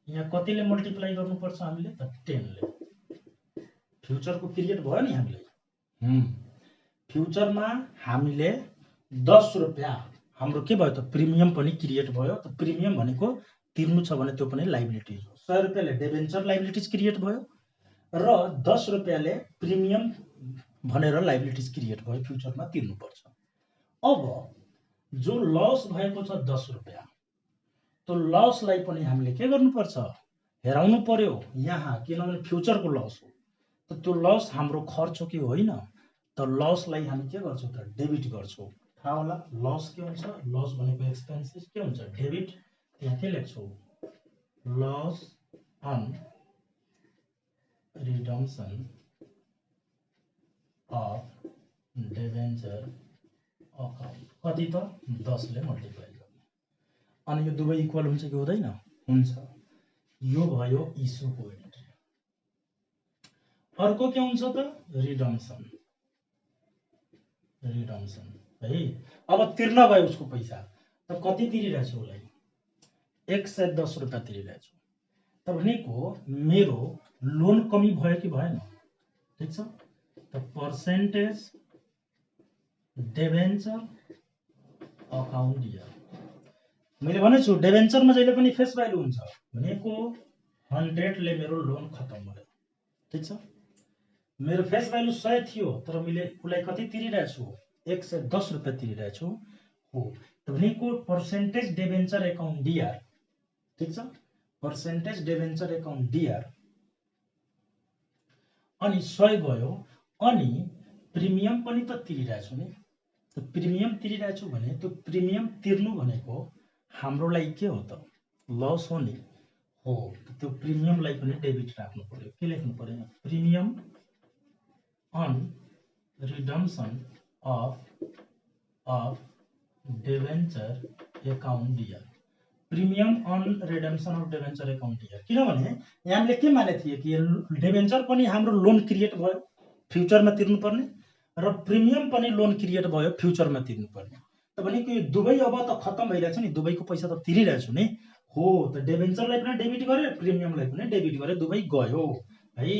यहाँ कतिले मल्टिप्लाई गर्नुपर्छ हामीले त 10 ले। फ्युचरको क्रिएट भयो नि हामीले, फ्युचरमा हामीले 10 रुपैयाँ हाम्रो के भयो त प्रिमियम पनि क्रिएट भयो। त प्रिमियम भनेको तिर्नु छ भने त्यो पनि लाइबिलिटिज हो। 100 रुपैयाँले डेभेन्चर लाइबिलिटिज क्रिएट भयो र 10 रुपैयाँले प्रिमियम भनेर लाइबिलिटिज क्रिएट भयो, फ्युचरमा तिर्नुपर्छ। अब जो लस भएको छ 10 रुपैयाँ, त्यो लसलाई पनि हामीले के गर्नुपर्छ हेराउनु पर्यो यहाँ, किनभने फ्युचरको लस हो। त त्यो लस हाम्रो खर्च हो कि होइन, त लसलाई हामी के गर्छौँ त डेबिट गर्छौँ। थाहा होला लस के हुन्छ, लस भनेको एक्सपेन्सेस के हुन्छ डेबिट। यहाँ के लेख्छौँ loss on redemption of debenture account, कति त 10 ले मल्टिप्लाई गर्ने। अनि यो दुवै इक्वल हुन्छ कि हुँदैन, हुन्छ। यो भयो इस्युको एन्ट्री। अर्को के हुन्छ त रिडम्सन है। अब तिर्न गयो उसको पैसा, त कति तिरिरहेछ उसलाई 110 रुपैयाँ तिरिरहेछ। त भनेको मेरो लोन कमी भयो कि भएन, ठीक छ। त पर्सेन्टेज डेभेन्चर अकाउन्ट डिआर, मैले भनेछु डेभेन्चरमा जहिले पनि फेस भ्यालु हुन्छ भनेको 100 ले मेरो लोन खतम भयो, ठीक छ। मेरो फेस भ्यालु 100 थियो तर मैले उसलाई कति तिरिरहेछु 110 रुपैयाँ तिरिरहेछु हो। त भनेको पर्सेन्टेज डेभेन्चर अकाउन्ट डिआर, ठीक छ, पर्सेन्टेज डेभेन्चर अकाउन्ट डिआर अनि 100 गयो। अनि प्रिमियम पनि त तिरिरहेछु नि, त प्रिमियम तिरिरहेछु भने त्यो प्रिमियम तिर्नु भनेको हाम्रो लागि के हो त लस हो नि हो। त्यो प्रिमियमलाई पनि डेबिट राख्नु पर्यो। के लेख्नु पर्यो premium on redemption of debenture account DR, premium on redemption of debenture account DR. किनभने यहाँ हामीले के माने थिए कि डेभेन्चर पनि हाम्रो लोन क्रिएट भयो फ्युचरमा तिर्नुपर्ने र प्रिमियम पनि लोन क्रिएट भयो फ्युचरमा तिर्नुपर्ने। त भनेको यो दुवै अब त खत्म भइरहेछ नि, दुवैको पैसा त तिरिरहेछु नि। हो त डिबेन्चरलाई पनि डेबिट गरे, प्रिमियमलाई पनि डेबिट गरे, दुवै गयो है।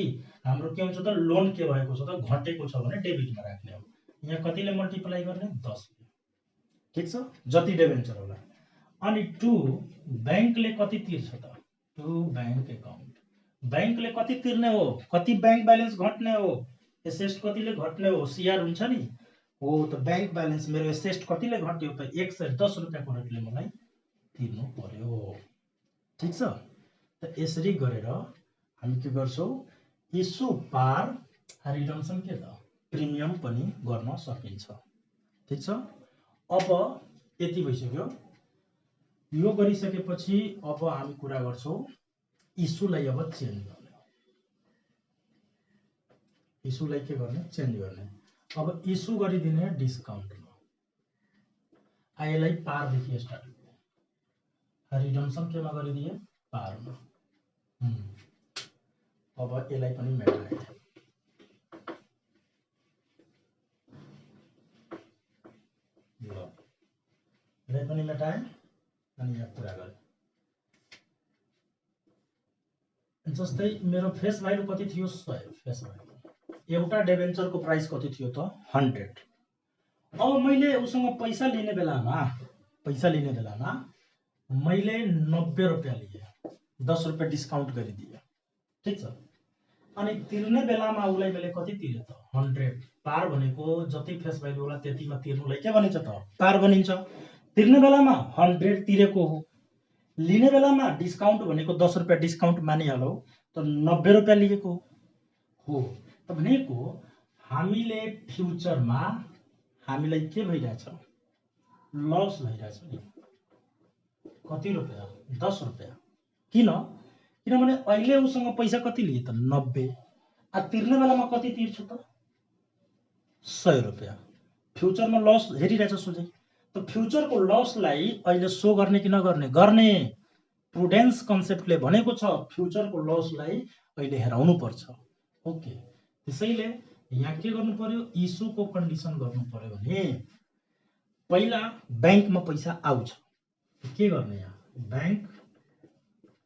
हाम्रो के हुन्छ त लोन के भएको छ त घटेको छ भने डेबिटमा राख्ने हो। यहाँ कतिले मल्टिप्लाई गर्ने 10 ले, ठीक छ, जति डिबेन्चर होला। अनि 2 बैंकले कति तिर्छ त 2 बैंक एकाउन्ट, बैंकले कति तिर्ने हो, कति बैंक ब्यालेन्स घट्ने हो, एसेस्ट कतिले घट्ने हो, सीआर हुन्छ नि हो। त बैंक ब्यालेन्स मेरो एसेस्ट कतिले घट्यो त 110 रुपैयाँको रेटले मलाई तिर्नु पर्यो, ठीक छ। त यसरी गरेर हामी के गर्छौं, इस्यु पार रिडम्सन के त प्रिमियम पनि गर्न सकिन्छ, ठीक छ। अब यति भइसक्यो। यो गरिसकेपछि अब हामी कुरा गर्छौं इस्युलाई अब चेन्ज गर्ने, इस्युलाई के गर्ने, चेन्ज गर्ने। अब इस्यु गरिदिने डिस्काउन्टमा, आइलाई पारदेखि स्टार्ट गर्ने, रिडम्सन केमा गरिदिए, पारमा। अब यसलाई पनि मेटाए, ल यसलाई पनि मेटाए अनि यहाँ कुरा गरे। जस्तै मेरो फेस भ्यालु कति थियो, 100 फेस भ्यालु। एउटा डिबेन्चरको प्राइस कति थियो त 100। अब मैले उसँग पैसा लिने बेलामा मैले 90 रुपैयाँ लिए, 10 रुपैयाँ डिस्काउन्ट गरिदिए, ठीक छ। अनि तिर्ने बेलामा उलाई मैले कति तिरे त 100। पार भनेको जति फेस भ्यालु होला त्यतिमा तिर्नुलाई के भनिन्छ त पार भनिन्छ। तिर्ने बेलामा 100 तिरेको हो, लिने बेलामा डिस्काउन्ट भनेको 10 रुपैयाँ डिस्काउन्ट मानिहालौ त 90 रुपैयाँ लिएको हो। त भनेको हामीले फ्युचरमा हामीलाई के भइरहेछ, लस भइरहेछ नि, कति रुपैयाँ, 10 रुपैयाँ। किनभने अहिले उसँग पैसा कति लिए त 90, आ तिर्ने बेलामा कति तिर्छु त 100 रुपैयाँ। फ्युचरमा लस हेरिरहेछ सोझै। त फ्युचरको लसलाई अहिले सो गर्ने कि नगर्ने, गर्ने। प्रुडेन्स कन्सेप्टले भनेको छ फ्युचरको लसलाई अहिले हेराउनु पर्छ, ओके। त्यसैले यहाँ के गर्नु पर्यो, इस्युको कन्डिसन गर्नु पर्यो भने पहिला बैंकमा पैसा आउँछ, के गर्ने, यहाँ bank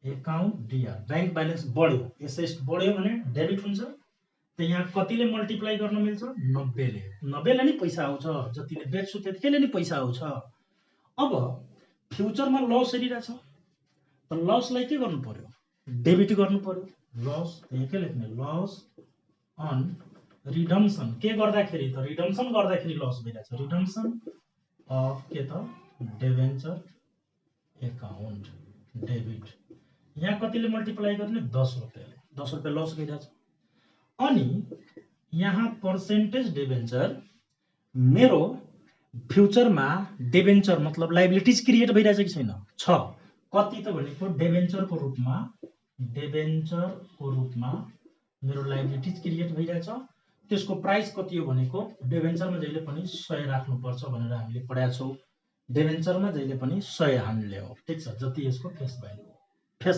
account DR, bank balance बढ्यो, एसेस्ट बढ्यो भने डेबिट हुन्छ। त यहाँ कतिले मल्टिप्लाई गर्न मिल्छ, 90 ले। 90 ले नि पैसा आउँछ, जतिले बेच्छु त्यतिले नि पैसा आउँछ। अब फ्युचरमा लस हेरिरहेछ, त लसलाई के गर्नु पर्यो, डेबिट गर्नु पर्यो। लस यहाँ के लेख्ने, लस अन रिडम्सन, के गर्दाखेरि त रिडम्सन गर्दाखेरि लस भइरहेछ, रिडम्सन अफ के त डिबेन्चर एकाउन्ट डेबिट। यहाँ कतिले मल्टिप्लाई गर्ने, 10 रुपैयाँले, 10 रुपैयाँ लस गइरहेछ। अनि यहाँ पर्सेन्टेज डिबेन्चर, मेरो फ्युचरमा डिबेन्चर मतलब लाइबिलिटिज क्रिएट भइरहेछ कि छैन, छ। कति त भनेको डिबेन्चरको रूपमा मेरो लाइबिलिटिज क्रिएट भइरहेछ। त्यसको प्राइस कति हो भनेको डिबेन्चरमा जहिले पनि 100 राख्नुपर्छ भनेर हामीले पढाएको छौँ। डिबेन्चरमा जहिले पनि 100 हान्ने हो, ठीक छ, जति यसको फेस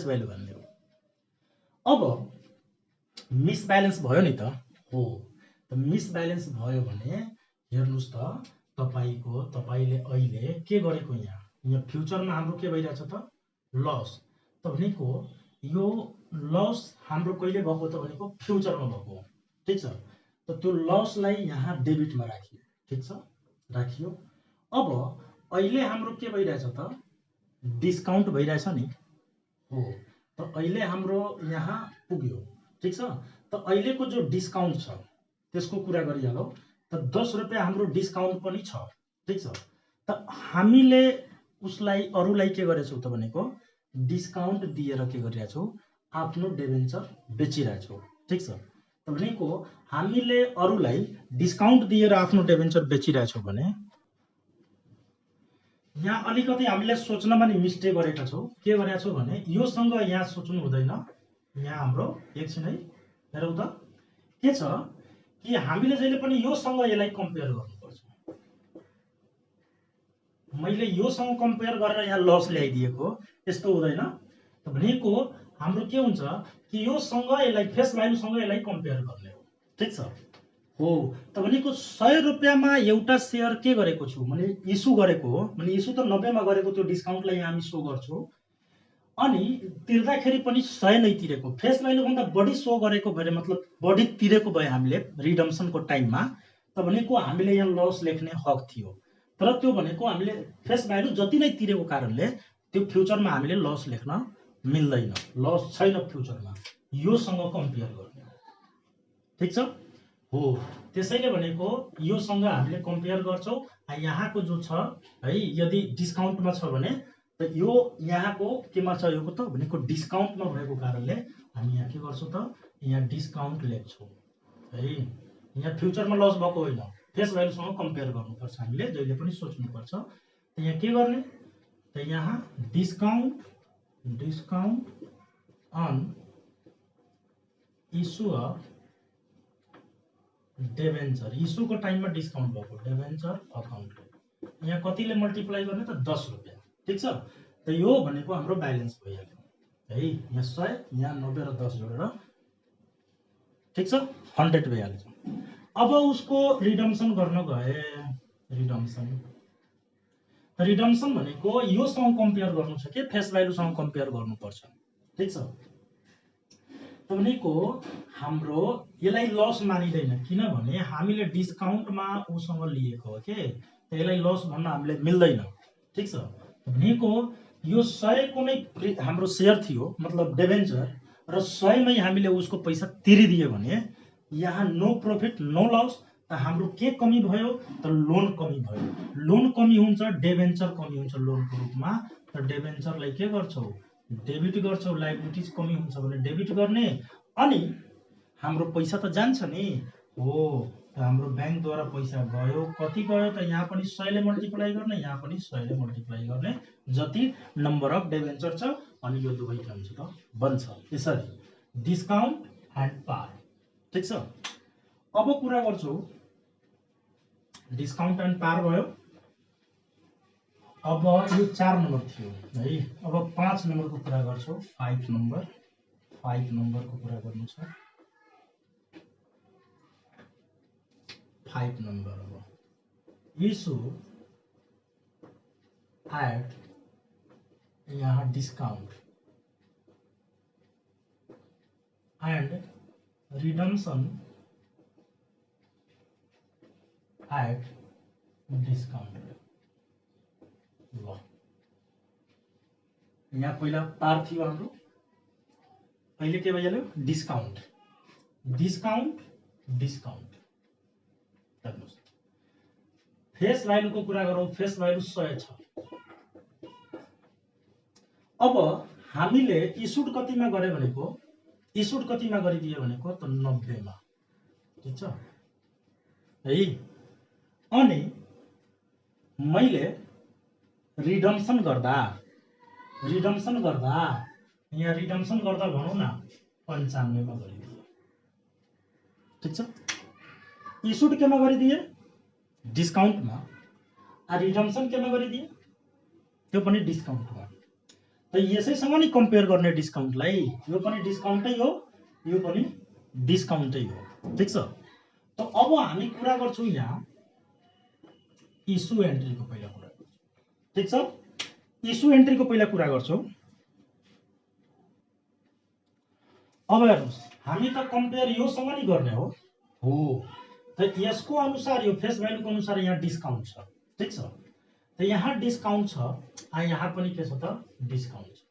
भ्यालु हान्ने हो। अब मिस ब्यालेन्स भयो नि त हो। त मिस ब्यालेन्स भयो भने हेर्नुस् त तपाईले अहिले के गरेको, यहाँ फ्युचरमा हाम्रो के भइरहेछ त लस। त भनेको यो लस हाम्रो कहिले भएको त भनेको फ्युचरमा भएको, ठीक छ। त त्यो लसलाई यहाँ डेबिटमा राखियो, ठीक छ, राखियो। अब अहिले हाम्रो के भइरहेछ त डिस्काउन्ट भइरहेछ नि हो। त अहिले हाम्रो यहाँ पुग्यो, ठीक छ। त अहिलेको जो डिस्काउन्ट छ त्यसको कुरा गरिहालौ। त 10 रुपैयाँ हाम्रो डिस्काउन्ट पनि छ, ठीक छ। त हामीले उसलाई अरूलाई के गरेछौँ त भनेको डिस्काउन्ट दिएर के गरिरहेछौँ, आफ्नो डिबेन्चर बेचिरहेछौँ, ठीक छ। त भनेको हामीले अरूलाई डिस्काउन्ट दिएर आफ्नो डिबेन्चर बेचिरहेछौँ भने यहाँ अलिकति हामीले सोच्नमा नि मिस्टेक गरेका छौँ। के गरेका छौँ भने योसँग यहाँ सोच्नु हुँदैन। यहाँ हाम्रो एकछिन है हेरौँ त के छ कि हामीले जहिले पनि योसँग यसलाई कम्पेयर गर्नुपर्छ। मैले योसँग कम्पेयर गरेर यहाँ लस ल्याइदिएको, त्यस्तो हुँदैन। त भनेको हाम्रो के हुन्छ कि योसँग यसलाई फेस भ्यालुसँग यसलाई कम्पेयर गर्ने हो, ठीक छ हो। त भनेको 100 रुपैयाँमा एउटा सेयर के गरेको छु, मैले इस्यु गरेको हो, मैले इस्यु त 90 मा गरेको, त्यो डिस्काउन्टलाई यहाँ हामी सो गर्छौँ। अनि तिर्दाखेरि पनि 100 नै तिरेको, फेस भ्यालुभन्दा बढी सो गरेको भए मतलब बढी तिरेको भए हामीले रिडम्सनको टाइममा त भनेको हामीले यहाँ लस लेख्ने हक थियो। तर त्यो भनेको हामीले फेस भ्यालु जति नै तिरेको कारणले त्यो फ्युचरमा हामीले लस लेख्न मिल्दैन, लस छैन फ्युचरमा, योसँग कम्पेयर गर्ने। ठिक छ हो, त्यसैले भनेको योसँग हामीले कम्पेयर गर्छौँ। यहाँको जो छ है, यदि डिस्काउन्टमा छ भने त यो यहाँको केमा छ, यो त भनेको डिस्काउन्टमा भएको कारणले हामी यहाँ के गर्छौँ त, यहाँ डिस्काउन्ट लेख्छौँ है। यहाँ फ्युचरमा लस भएको होइन, फेस भ्यालुसँग कम्पेयर गर्नुपर्छ, हामीले जहिले पनि सोच्नुपर्छ। त यहाँ के गर्ने त यहाँ discount on issue of debenture, इस्युको टाइममा डिस्काउन्ट भएको डेभेन्चर अकाउन्ट, यहाँ कतिले मल्टिप्लाई गर्ने त 10 रुपियाँ। ठिक छ, त यो भनेको हाम्रो ब्यालेन्स भइहाल्यो है। यहाँ 100, यहाँ 90 र 10 जोडेर ठिक छ 100 भइहाल्छ। अब उसको रिडम्सन गर्न गए, रिडम्सन भनेको योसँग कम्पेयर गर्नु छ कि फेस भ्यालुसँग कम्पेयर गर्नुपर्छ। ठिक छ, भनेको हाम्रो यसलाई लस मानिँदैन, किनभने हामीले डिस्काउन्टमा उसँग लिएको हो के, यसलाई लस भन्न हामीले मिल्दैन। ठिक छ, भनेको यो 100 को नै हाम्रो सेयर थियो मतलब डेभेन्चर, र 100 मै हामीले उसको पैसा तिरिदियो भने यहाँ नो प्रॉफिट नो लस, त हाम्रो के कमी भयो त लोन कमी भयो। लोन कमी हुन्छ, डेभेन्चर कमी हुन्छ लोनको रूपमा, त डेभेन्चरलाई के गर्छौ डेबिट गर्छौ, लायबिलिटीज कमी हुन्छ भने डेबिट गर्ने, अनि हाम्रो पैसा त जान्छ नि हो, हाम्रो ब्याङ्कद्वारा पैसा गयो, कति गयो त यहाँ पनि 100 ले मल्टिप्लाई गर्ने, यहाँ पनि 100 ले मल्टिप्लाई गर्ने, जति नम्बर अफ डेभेन्चर छ, अनि यो दुवै के हुन्छ त बन्छ यसरी डिस्काउन्ट एन्ड पार। ठिक छ, अब कुरा गर्छौ डिस्काउन्ट एन्ड पार भयो। अब यो 4 नम्बर थियो है, अब 5 नम्बरको कुरा गर्छौ, 5 नम्बरको कुरा गर्नु छ। 5 नम्बर अब इस्यु एट यहाँ discount and redemption at discount. ल, यहाँ पहिला पार थियो हाम्रो, अहिले के भइहाल्यो डिस्काउन्ट। हेर्नुहोस्, फेस भ्यालुको कुरा गरौँ, फेस भ्यालु 100 छ। अब हामीले इस्युड कतिमा गरे भनेको, इस्युड कतिमा गरिदियो भनेको त 90 मा। ठिक छ है, अनि मैले रिडम्सन गर्दा यहाँ रिडम्सन गर्दा भनौँ न 95 मा गरिदिए। ठिक छ, इस्युड केमा गरिदिए डिस्काउन्टमा, रिडम्सन केमा गरिदिए त्यो पनि डिस्काउन्टमा। त यसैसँग नि कम्पेयर गर्ने डिस्काउन्टलाई, यो पनि डिस्काउन्टै हो, यो पनि डिस्काउन्टै हो। ठिक छ, त अब हामी कुरा गर्छौँ यहाँ इस्यु एन्ट्रीको पहिला कुरा गर्छौँ। ठिक छ, इस्यु एन्ट्रीको पहिला कुरा गर्छौँ। अब हेर्नुहोस्, हामी त कम्पेयर योसँग नि गर्ने हो, त यसको अनुसार यो फेस भ्यालुको अनुसार यहाँ डिस्काउन्ट छ। ठिक छ, त यहाँ डिस्काउन्ट छ, यहाँ पनि के छ त डिस्काउन्ट छ।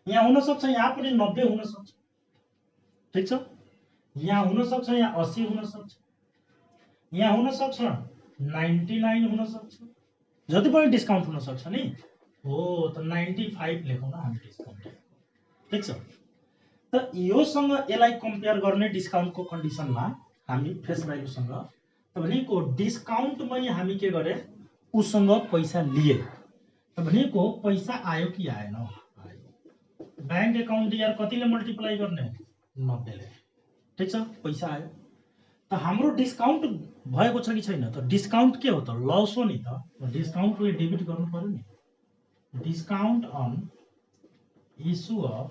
यहाँ हुन सक्छ यहाँ पनि 90 हुन सक्छ। ठिक छ, यहाँ हुन सक्छ यहाँ 80 हुन सक्छ, यहाँ हुन सक्छ 99 हुन सक्छ, जति पनि डिस्काउन्ट हुन सक्छ नि हो, त 95 लेखौँ न हामी डिस्काउन्ट। ठिक छ, त योसँग यसलाई कम्पेयर गर्ने डिस्काउन्टको कन्डिसनमा हामी फेस भ्यालुसँग, त भनेको डिस्काउन्टमै हामी के गरे उसँग पैसा लिए, त भनेको पैसा आयो कि आएन, आयो। ब्याङ्क एकाउन्ट यार कतिले मल्टिप्लाई गर्ने 90 ले। ठिक छ, पैसा आयो, त हाम्रो डिस्काउन्ट भएको छ कि छैन त, डिस्काउन्ट के हो त लस हो नि त, डिस्काउन्टले डेबिट गर्नु पर्यो नि। Discount on issue of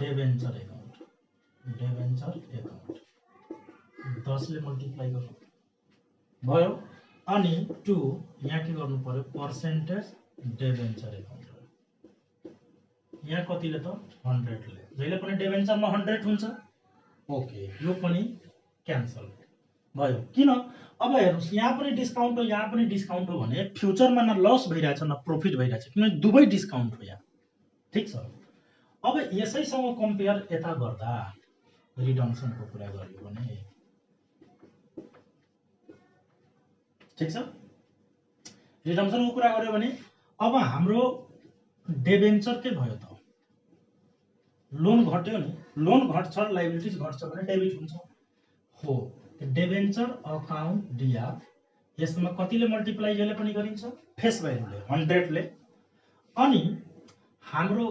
debenture account 10 ले मल्टिप्लाई गर्नु भयो, अनि 2 यहाँ के गर्नु पर्यो पर्सेन्टेज डेभेन्चर एकाउन्ट। यहाँ कतिले त 100 ले जहिले पनि डिबेन्चरमा 100 हुन्छ ओके यो पनि क्यान्सल भयो किन अब हेर्नुस् यहाँ पनि डिस्काउन्ट हो यहाँ पनि डिस्काउन्ट हो भने फ्युचरमा न लस भइरहेछ न प्रॉफिट भइरहेछ किनभने दुवै डिस्काउन्ट हो यहाँ ठीक छ अब यसैसँग कम्पेयर यता गर्दा रिडम्सनको कुरा गर्यो भने ठीक छ रिडम्सनको कुरा गर्यो भने अब हाम्रो डिबेन्चर के भयो त लोन घट्यो नि लोन घट्छ लायबिलिटीज घट्छ भने डेबिट हुन्छ हो डिबेन्चर अकाउन्ट डिआर यसमा कतिले मल्टिप्लाई जहिले पनि गरिन्छ फेस भ्यालुले 100 ले अनि हाम्रो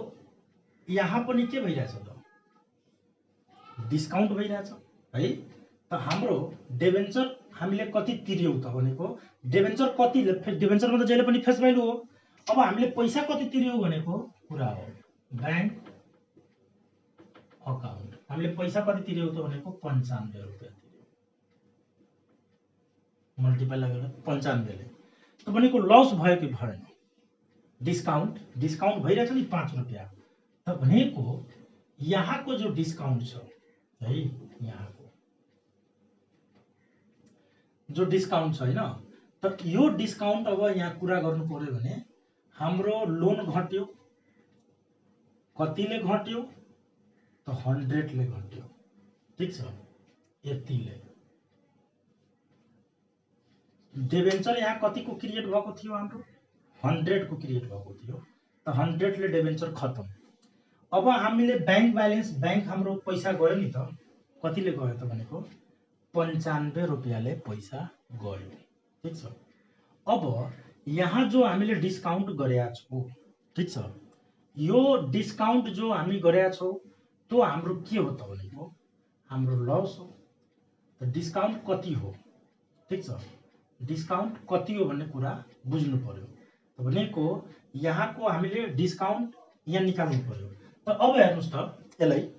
यहाँ पनि के भइरहेछ त डिस्काउन्ट भइरहेछ है त हाम्रो डिबेन्चर हामीले कति तिर्यौ त भनेको डिबेन्चर कति डिबेन्चरमा त जहिले पनि फेस भ्यालु हो अब हामीले पैसा कति तिर्यौ भनेको कुरा हो बैंक अकाउन्ट हामीले पैसा कति तिर्यौ त भनेको 95 रुपैयाँ तिर्यौ मल्टिप्लाई लगेर 95 ले त भनेको लस भयो कि भएन डिस्काउन्ट भइरहेछ नि 5 रुपैयाँ त भनेको यहाँको जो डिस्काउन्ट छ है यहाँको जो डिस्काउन्ट छ हैन त यो डिस्काउन्ट अब यहाँ कुरा गर्नु पर्यो भने हाम्रो लोन घट्यो कतिले घट्यो त 100 ले घट्यो ठीक छ यतिले डिबेन्चर यहाँ कतिको क्रिएट भएको थियो हाम्रो 100 को क्रिएट भएको थियो त 100 ले डिबेन्चर खतम अब हामीले बैंक ब्यालेन्स बैंक हाम्रो पैसा गयो नि त कतिले गयो त भनेको 95 रुपैयाँले पैसा गयो ठीक छ अब यहाँ जो हामीले डिस्काउन्ट गरेका छौं ठीक छ यो डिस्काउन्ट जो हामी गरेका छौं त्यो हाम्रो के हो त भनेको हाम्रो लस हो त डिस्काउन्ट कति हो ठीक छ डिस्काउन्ट कति हो भन्ने कुरा बुझ्नु पर्यो त भनेको यहाँको हामीले डिस्काउन्ट यहाँ निकाल्नु पर्यो त अब हेर्नुस् त यसलाई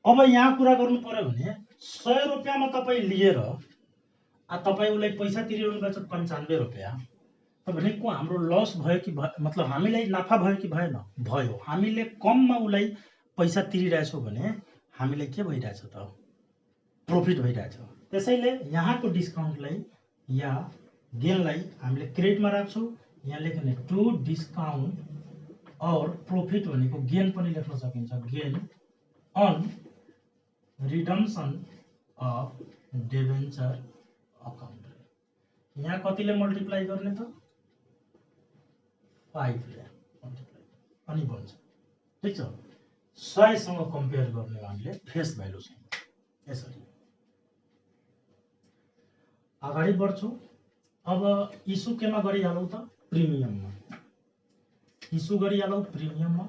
अब यहाँ कुरा गर्नु पर्यो भने 100 रुपैयाँमा तपाई लिएर तपाई उलाई पैसा तिरिरहनु भएको छ 95 रुपैयाँ त भनेको हाम्रो लस भयो कि मतलब हामीलाई नाफा भयो कि भएन भयो हामीले कममा उलाई पैसा तिरिरहेछौं भने हामीलाई के भइरहेछ त प्रॉफिट भइरहेछ त्यसैले यहाँको डिस्काउन्टलाई या गेनलाई हामीले क्रेडिटमा राख्छौं यहाँ लेख्ने टु डिस्काउन्ट और प्रॉफिट भनेको गेन पनि लेख्न सकिन्छ gain on redemption of debenture account यहाँ कतिले मल्टिप्लाई गर्ने त 5 ले मल्टिप्लाई अनि बन्छ ठीक छ 100 सँग कम्पेयर गर्ने हामीले फेस भ्यालु सँग यसरी अगाडि बढ्छौं अब इस्यु केमा गरिहालौ त प्रिमियममा इस्यु गरिहालौ प्रिमियममा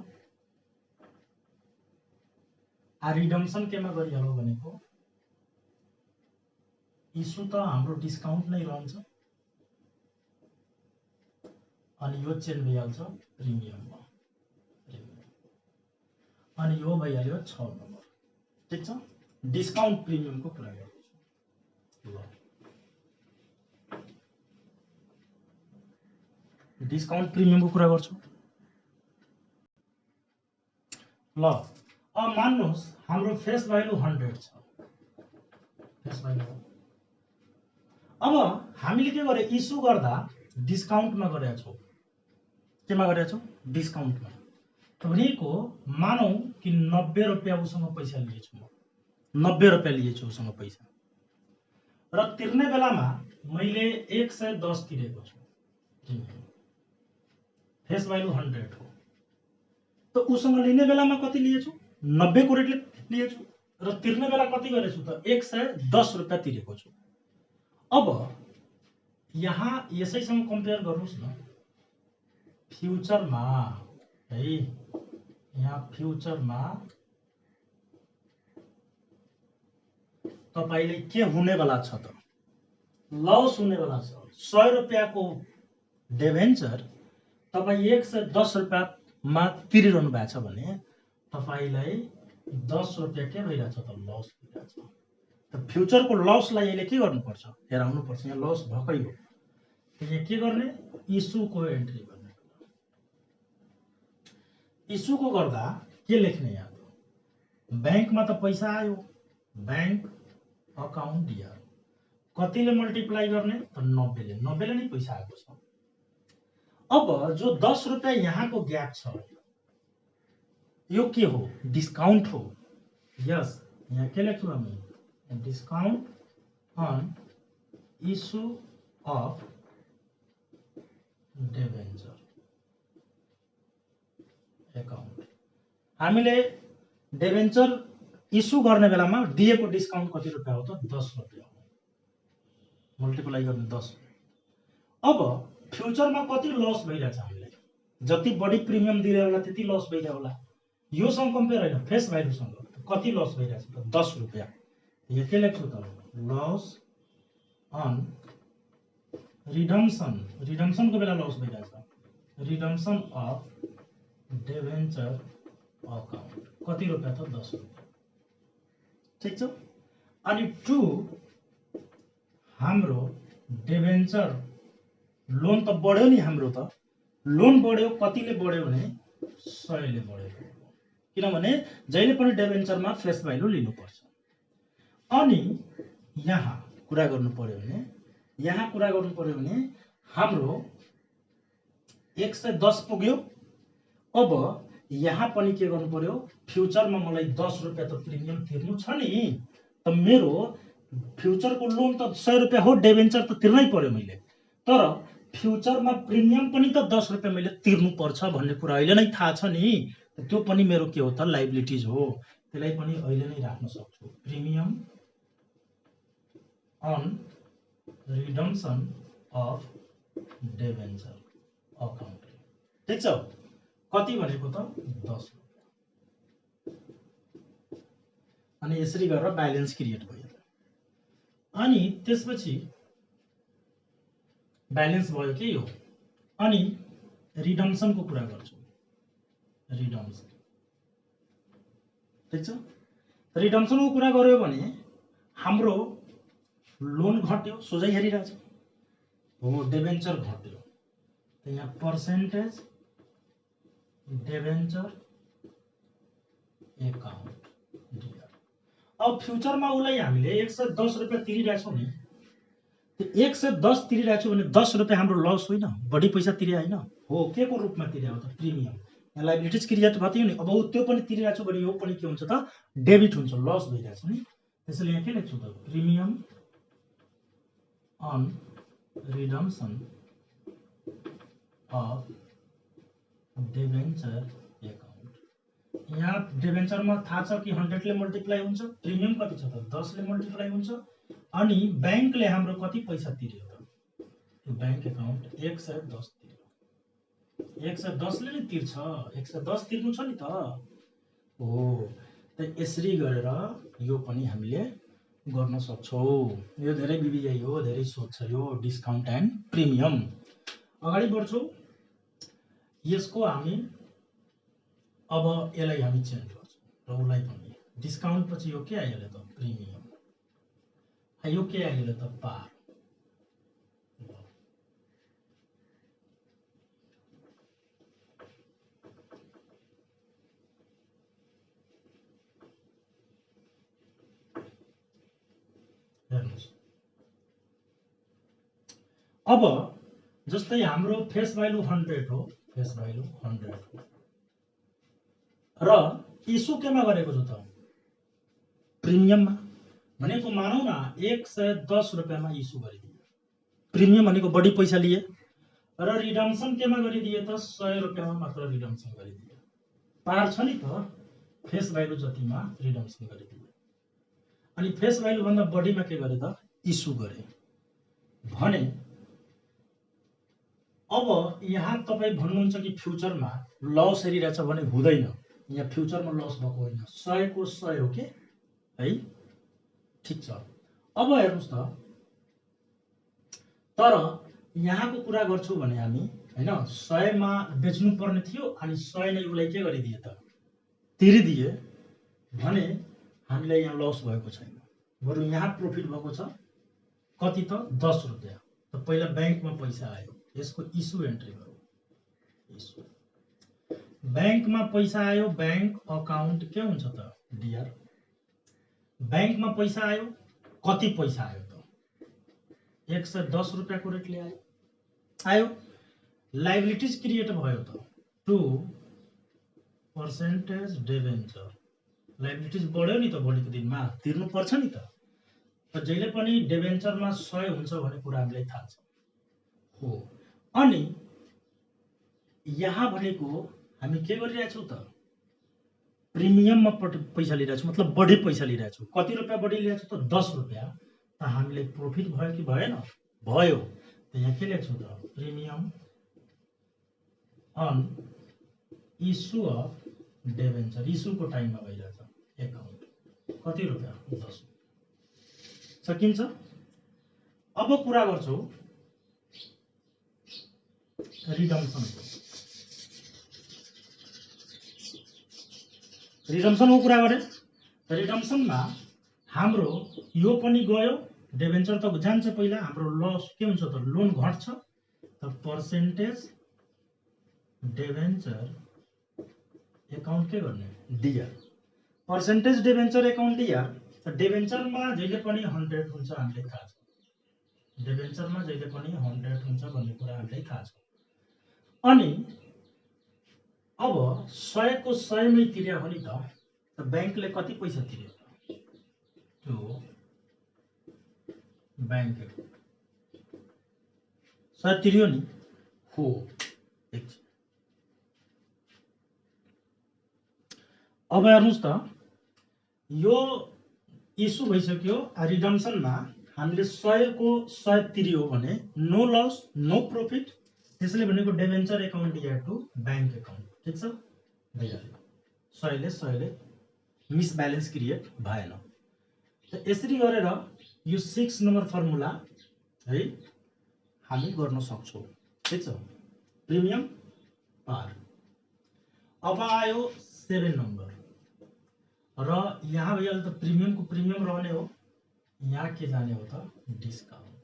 आ रिडम्सन केमा गरिहालौ भनेको इस्यु त हाम्रो डिस्काउन्ट नै रहन्छ अनि यो चेन्ज भइहाल्छ प्रिमियममा अनि यो भइहाल्यो 6 नम्बर ठीक छ डिस्काउन्ट प्रिमियमको कुरा गर्छु ल डिस्काउन्ट प्रिमियमको कुरा गर्छु ल अब मान्नुस् हाम्रो फेस भ्यालु 100 छ फेस भ्यालु अब हामीले के गरे इस्यु गर्दा डिस्काउन्टमा गरेका छौं केमा गरेका छौं डिस्काउन्टमा त भनेको मानौ कि 90 रुपैयाँ उसँग पैसा लिएछु म 90 रुपैयाँ लिएछु उसँग पैसा र तिर्ने बेलामा मैले 110 तिरेको छु फेस भ्यालु 100 हो त उसँग लिने बेलामा कति लिएछु 90 को रेटले लिएछु र तिर्ने बेला कति गरेछु त 110 रुपैयाँ तिरेको छु अब यहाँ यसैसँग कम्पेयर गर्नुस् न फ्युचरमा है यहाँ फ्युचरमा तपाईले के हुने वाला छ त लस हुने वाला छ 100 रुपैयाँको डिबेन्चर तपाई 110 रुपैयाँमा तिरिरहनु भएको छ भने तपाईलाई 10 रुपैयाँ के भइरहेछ त लस भइरहेछ त फ्युचरको लसलाई यसले के गर्नुपर्छ हेराउनु पर्छ यहाँ लस भकै हो यहाँ के गर्ने इस्युको एन्ट्री गर्ने इस्युको गर्दा के लेख्ने यहाँ बैंकमा त पैसा आयो, बैंक अकाउन्ट इयर कतिले मल्टिप्लाई गर्ने त 90 ले, 90 ले नै पैसा आएको छ। अब जो 10 रुपैयाँ यहाँको ग्याप छ यो के हो? डिस्काउन्ट हो। यस, यहाँ के लेख्छु हामी? Discount on issue of debenture account. हामीले डिबेन्चर इस्यु गर्ने बेलामा दिएको डिस्काउन्ट कति रुपैयाँ हो त? 10 रुपैयाँ हो। मल्टिप्लाई गर्ने 10। अब फ्युचरमा कति लस भइरहेछ हामीलाई? जति बढी प्रिमियम दिएर होला त्यति लस भइरहेको होला। योसँग कम्पेयर होइन, फेस भ्यालुसँग कति लस भइरहेछ त? 10 रुपैयाँ। यो के लेख्छु त? लस अन रिडम्सन, रिडम्सनको बेला लस भइरहेछ। रिडम्सन अफ डिबेन्चर अकाउन्ट कति रुपैयाँ त? 10 रुपैयाँ। ठिक छ। अनि 2 हाम्रो डिबेन्चर लोन त बढ्यो नि, हाम्रो त लोन बढ्यो। कतिले बढ्यो भने 100 ले बढ्यो। किनभने जहिले पनि डिबेन्चरमा फेस भ्यालु लिनुपर्छ। अनि यहाँ कुरा गर्नु पर्यो भने, यहाँ कुरा गर्नु पर्यो भने हाम्रो 110 पुग्यो। अब यहाँ पनि के गर्नु पर्यो? फ्युचरमा मलाई 10 रुपैयाँ त प्रिमियम तिर्नु छ नि, त मेरो फ्युचरको लोन त 100 रुपैयाँ हो, डिबेन्चर त तिर्नै पर्यो मैले। तर फ्युचरमा प्रिमियम पनि त 10 रुपैयाँ मैले तिर्नु पर्छ भन्ने कुरा अहिले नै थाहा छ नि। त्यो पनि मेरो के हो त? लाइबिलिटिज हो। त्यसलाई पनि अहिले नै राख्न सक्छु। Premium on redemption of debenture account. ठिक छ। कति भनेको त? 10 रुपैयाँ। अनि यसरी गरेर ब्यालेन्स क्रिएट भयो। अनि त्यसपछि ब्यालेन्स भयो के यो? अनि रिडम्सनको कुरा गर्छु। रिडम्सन, ठिक छ। रिडम्सनको कुरा गर्यो भने हाम्रो लोन घट्यो, सोझै हेरिरहेछ हो। डिबेन्चर घट्यो, त यहाँ पर्सेन्टेज डिबेन्चर एकाउन्ट डियर। अब फ्युचरमा उसलाई हामीले 110 रुपैयाँ तिरिरहेछौँ नि, 110 तिरिरहेको छु भने 10 रुपैयाँ हाम्रो लस होइन, बढी पैसा तिरे होइन हो। के को रूपमा तिरे हो त? प्रिमियम। यहाँ लाइबिलिटिज क्रिएट भयो नि। अब त्यो पनि तिरिरहेको छु भने यो पनि के हुन्छ त? डेबिट हुन्छ, लस भइरहेछ नि। त्यसैले यहाँ के लेख्छु त? Premium on redemption of debenture account. यहाँ डिबेन्चरमा थाहा छ कि 100 ले मल्टिप्लाई हुन्छ। प्रिमियम कति छ त? 10 ले मल्टिप्लाई हुन्छ। अनि बैंकले हाम्रो कति पैसा तिर्यो त? Bank account 110 तिर्यो। 110 ले नै तिर्छ, 110 तिर्नु छ नि त हो। त यसरी गरेर यो पनि हामीले गर्न सक्छौँ। यो धेरै बिबिआई हो, धेरै सोध्छ यो डिस्काउन्ट एन्ड प्रिमियम। अगाडि बढ्छौँ। यसको हामी अब यसलाई हामी चेन्ज गर्छौँ र उसलाई पनि डिस्काउन्ट पछि यो के आइहाल्यो त? प्रिमियम। यो के आइहाल्यो त? पार। हेर्नुहोस्, अब जस्तै हाम्रो फेस भ्यालु 100 हो, फेस भ्यालु 100 हो र इस्यु केमा गरेको छु त? प्रिमियममा। भनेको मानौ न 110 रुपैयाँमा इस्यु गरिदिए, प्रिमियम भनेको बढी पैसा लिए। र रिडम्सन केमा गरिदिए त? 100 रुपैयाँमा मात्र रिडम्सन गरिदिए। पार छ नि त? फेस भ्यालु जतिमा रिडम्सन गरिदिए। अनि फेस भ्यालु भन्दा बढीमा के गरे त? इस्यु गरे भने अब यहाँ तपाईँ भन्नुहुन्छ कि फ्युचरमा लस हेरिरहेछ भने हुँदैन। यहाँ फ्युचरमा लस भएको होइन, 100 को 100 हो के है। ठिक छ। अब हेर्नुहोस् त, तर यहाँको कुरा गर्छु भने हामी हैन 100 मा बेच्नु पर्ने थियो अनि 100 नै उसलाई के गरिदिए त? तिरिदिए भने हामीलाई यहाँ लस भएको छैन, बरु यहाँ प्रॉफिट भएको छ। कति त? 10 रुपैयाँ। त पहिला बैंकमा पैसा आयो, यसको इस्यु एन्ट्री गरौँ। इस्यु बैंकमा पैसा आयो, बैंक अकाउन्ट के हुन्छ त डियर? बैंकमा पैसा आयो, कति पैसा आयो त? 110 रुपियाँको रेटले आयो। लाइबिलिटीज क्रिएट भयो त टु पर्सेन्टेज डिबेन्चर। लाइबिलिटीज बढ्यो नि त, भोलिको दिनमा तिर्नु पर्छ नि त। जहिले पनि डिबेन्चरमा 100 हुन्छ भन्ने कुरा हामीलाई थाहा छ हो। अनि यहाँ भनेको हामी के गरिरहेछौँ त? प्रिमियममा पैसा लिइरहेछौँ, मतलब बढी पैसा लिइरहेछौँ। कति रुपियाँ बढी लिइरहेछौँ त? 10 रुपियाँ। त हामीले प्रॉफिट भयो कि भएन? भयो। त यहाँ के लेख्छौँ त? Premium on issue of debenture. इस्युको टाइममा भइरहेछ एकाउन्ट। कति रुपियाँ? 10। सकिन्छ। अब कुरा गर्छौँ रिडम्सनको। रिडम्सनको कुरा गरे। रिडम्सनमा हाम्रो यो पनि गयो, डिबेन्चर त जान्छ पहिला। हाम्रो लस के हुन्छ त? लोन घट्छ। त पर्सेन्टेज डिबेन्चर एकाउन्ट के गर्ने? DR. Percentage debenture account DR. त डिबेन्चरमा जहिले पनि 100 हुन्छ हामीले थाहा छ। डिबेन्चरमा जहिले पनि 100 हुन्छ भन्ने कुरा हामीलाई थाहा छ। अनि अब 100 को 100 मै तिर्या हो नि त बैंकले कति पैसा तिर्यो त? त्यो बैंक 100 तिर्यो नि हो। अब हेर्नुस् त, यो इस्यु भइसक्यो। रिडम्सनमा हामीले 100 को 100 तिर्यो भने नो लस नो प्रॉफिट। त्यसले भनेको debenture account DR to bank account. ठीक छ? भइहाल्यो। 100 ले 100 ले मिस ब्यालेन्स क्रिएट भएन। त यसरी गरेर यो 6 नम्बर फर्मुला है हामी गर्न सक्छौँ। ठीक छ? प्रिमियम पार। अब आयो 7 नम्बर र यहाँ भइहाल्यो त प्रिमियमको प्रिमियम रहने हो। यहाँ के जाने हो त? डिस्काउन्ट।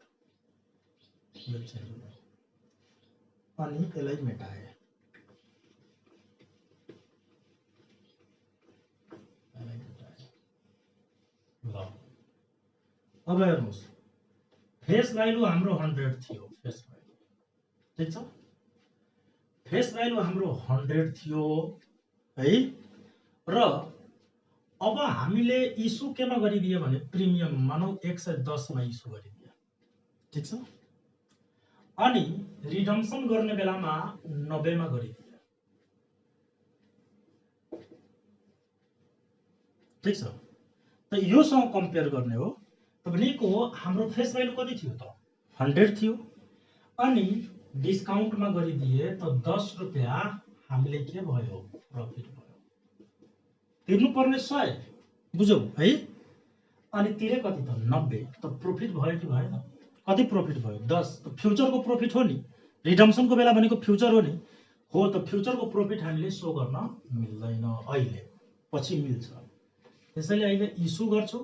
यो चेन्ज भयो अनि यसलाई मेटाए। ल अब हेर्नुस्, फेस भ्यालु हाम्रो 100 थियो। फेस भ्यालु ठीक छ? फेस भ्यालु हाम्रो 100 थियो है। र अब हामीले इस्यु केमा गरिदियो भने प्रिमियम मानौ 110 मा इस्यु गरिदियो। ठीक छ? अनि रिडम्सन गर्ने बेलामा 90 मा गरिदियो। ठीक छ? त योसँग कम्पेयर गर्ने हो भनेको हाम्रो फेस भ्यालु कति थियो त? 100 थियो। अनि डिस्काउन्टमा गरिदिए त 10 रुपियाँ हामीले के भयो? प्रॉफिट भयो। तिर्नु पर्ने 100 बुझौ है। अनि तिरे कति त? 90। त प्रॉफिट भयो कि भएन? कति प्रॉफिट भयो? 10। त फ्युचरको प्रॉफिट हो नि। रिडम्सनको बेला भनेको फ्युचर हो नि हो। त फ्युचरको प्रॉफिट हामीले सो गर्न मिल्दैन अहिले, पछि मिल्छ। त्यसैले अहिले इस्यु गर्छु।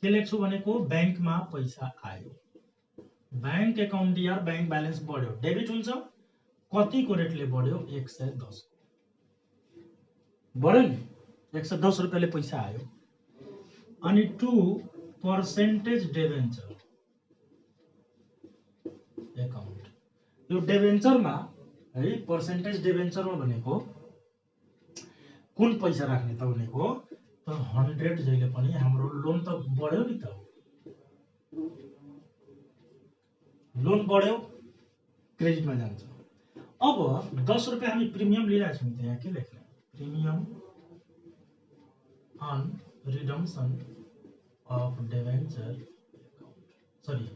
के लेख्छु भनेको बैंकमा पैसा आयो, bank account DR, bank balance बढ्यो, डेबिट हुन्छ। कतिको रेटले बढ्यो? 110 बढ्यो नि। 110 रुपियाँले पैसा आयो। अनि टु पर्सेन्टेज डिबेन्चर एकाउन्ट। यो डिबेन्चरमा है, पर्सेन्टेज डिबेन्चरमा भनेको कुन पैसा राख्ने त भनेको त 100 जहिले पनि हाम्रो लोन त बढ्यो नि त। लोन बढ्यो, क्रेडिटमा जान्छ। अब 10 रुपियाँ हामी प्रिमियम लिइरहेको छौँ। त यहाँ के लेख्ने? Premium on redemption of debenture account. Sorry,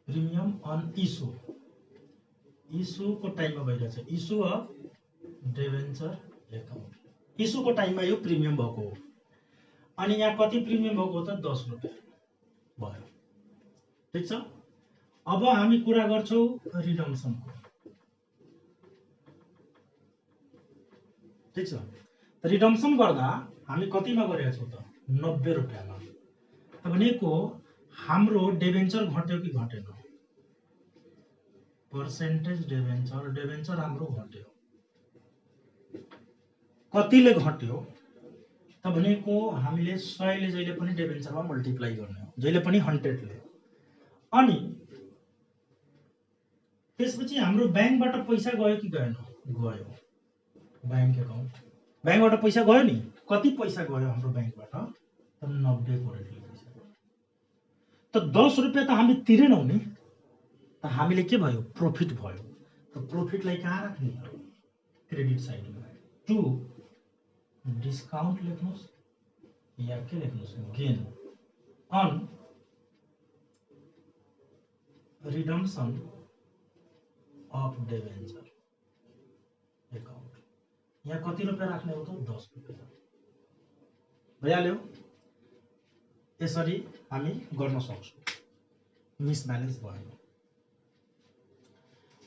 premium on issue. इस्युको टाइममा भइरहेछ इस्यु अफ डिबेन्चर एकाउन्ट। इस्युको टाइममा यो प्रिमियम भएको हो। अनि यहाँ कति प्रिमियम भएको त? 10 रुपियाँ भयो। ठीक छ? अब हामी कुरा गर्छौँ रिडम्सनको। ठीक छ? रिडम्सन गर्दा हामी कतिमा गरेका छौँ त? 90 रुपियाँमा। भनेको हाम्रो डिबेन्चर घट्यो कि घटेन? पर्सेन्टेज डिबेन्चर, डिबेन्चर हाम्रो घट्यो। कतिले घट्यो त भनेको हामीले 100 ले जहिले पनि डिबेन्चरमा मल्टिप्लाई गर्ने हो, जहिले पनि 100 ले। अनि त्यसपछि हाम्रो ब्याङ्कबाट पैसा गयो कि गएन? गयो। ब्याङ्क एकाउन्ट, ब्याङ्कबाट पैसा गयो नि। कति पैसा गयो हाम्रो ब्याङ्कबाट? त 90 करोड पैसा गयो। त 10 रुपैयाँ त हामी तिरेनौँ नि, त हामीले के भयो? प्रॉफिट भयो। त प्रॉफिटलाई कहाँ राख्ने? क्रेडिट साइडमा। टु डिस्काउन्ट लेख्नुस् या के लेख्नुस्? Gain on redemption of debenture account. यहाँ कति रुपैयाँ राख्ने हो त? 10 रुपैयाँ भइहाल्यो। यसरी हामी गर्न सक्छौँ। मिसब्यालेन्स भयो।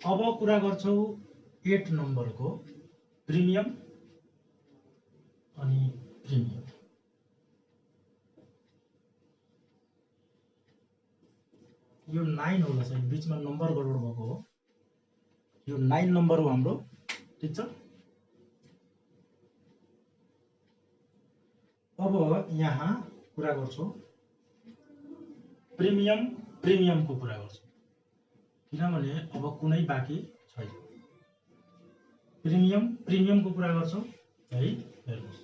अब कुरा गर्छौँ 8 नम्बरको प्रिमियम अनि प्रिमियम। यो 9 होला सायद, बीचमा नम्बर गडबड भएको हो। यो 9 नम्बर हो हाम्रो, ठीक छ। अब यहाँ कुरा गर्छौँ प्रिमियमको कुरा गर्छौँ, किनभने अब कुनै बाँकी छैन। प्रिमियमको कुरा गर्छौँ है। हेर्नुहोस्,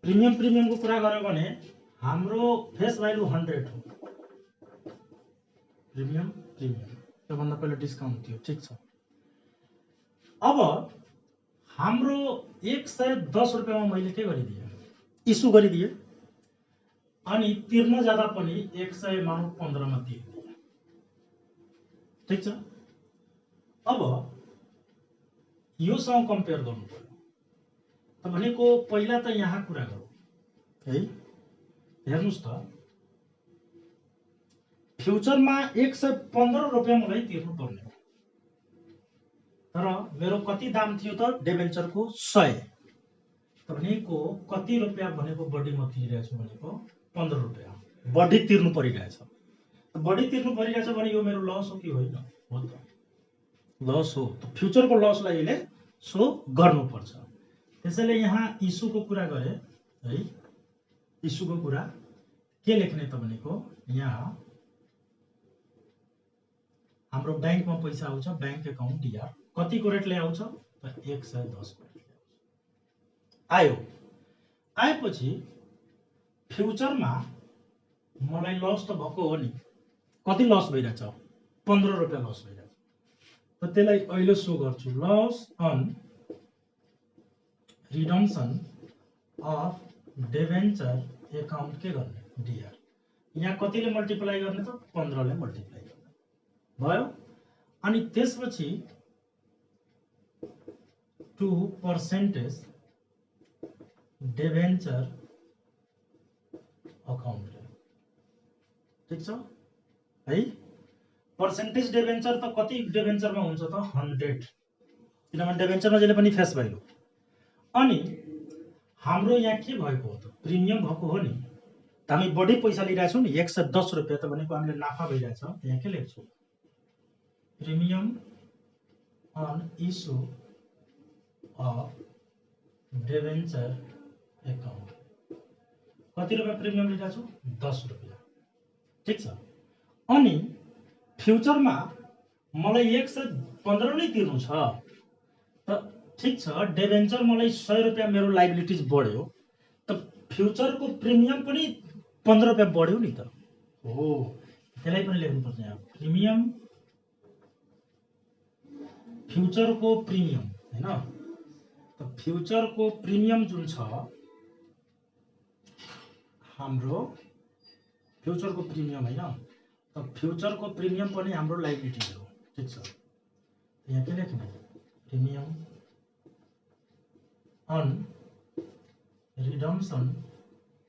प्रिमियमको कुरा गर्यो भने हाम्रो फेस भ्यालु 100 हो। प्रिमियम त्योभन्दा पहिला डिस्काउन्ट थियो, ठीक छ। अब हाम्रो 110 रुपैयाँमा मैले के गरिदिएँ? इस्यु गरिदिएँ। अनि तिर्न जाँदा पनि 115 मा तिर्दिएँ, ठीक छ। अब योसँग कम्पेयर गर्नु पर्यो। त भनेको पहिला त यहाँ कुरा गरौँ है। हेर्नुस् त, फ्युचरमा 115 रुपैयाँ मलाई तिर्नु पर्ने हो। तर मेरो कति दाम थियो त? डिबेन्चरको 100। त भनेको कति रुपैयाँ भनेको बढी म तिरिरहेको छु भनेको 15 रुपैयाँ बढी तिर्नु परिरहेछ। बढी तिर्नु परिरहेछ भने यो मेरो लस हो कि होइन? हो त, लस हो। त फ्युचरको लसलाई यसले सो गर्नुपर्छ। त्यसैले यहाँ इस्युको कुरा गरे है। इस्युको कुरा के लेख्ने त भनेको यहाँ हाम्रो ब्याङ्कमा पैसा आउँछ, ब्याङ्क एकाउन्ट डिआर कतिको रेटले आउँछ त? 110 को रेटले आयो। आएपछि फ्युचरमा मलाई लस त भएको हो नि। कति लस भइरहेछ? 15 रुपैयाँ लस भइरहेछ। त त्यसलाई अहिले सो गर्छु, loss on redemption of debenture account के गर्ने? डिआर। यहाँ कतिले मल्टिप्लाई गर्ने त? 15 ले मल्टिप्लाई गर्ने भयो। अनि त्यसपछि टु पर्सेन्टेज डिबेन्चर अकाउन्ट, ठीक छ है। पर्सेन्टेज डिबेन्चर त कति डिबेन्चरमा हुन्छ त? 100, किनभने डिबेन्चरमा जहिले पनि फेस भ्यालु। अनि हाम्रो यहाँ के भएको हो त? प्रिमियम भएको हो नि। त हामी बढी पैसा लिइरहेछौँ नि, 110 रुपैयाँ। त भनेको हामीले नाफा भइरहेछ। यहाँ के लेख्छौँ? Premium on issue of debenture account. कति रुपैयाँ प्रिमियम लिइरहेछौँ? 10 रुपैयाँ, ठीक छ। अनि फ्युचरमा मलाई 115 नै तिर्नु छ त ठीक छ। डिबेन्चर मलाई 100 रुपैयाँ मेरो लाइबिलिटिज बढ्यो, त फ्युचरको प्रिमियम पनि 15 रुपैयाँ बढ्यो नि त हो। त्यसलाई पनि लेख्नुपर्छ यहाँ, प्रिमियम फ्युचरको प्रिमियम हैन। त फ्युचरको प्रिमियम जुन छ हाम्रो, फ्युचरको प्रिमियम हैन। त फ्युचरको प्रिमियम पनि हाम्रो लाइबिलिटी हो, ठीक छ। यहाँ के लेख्ने? Premium on redemption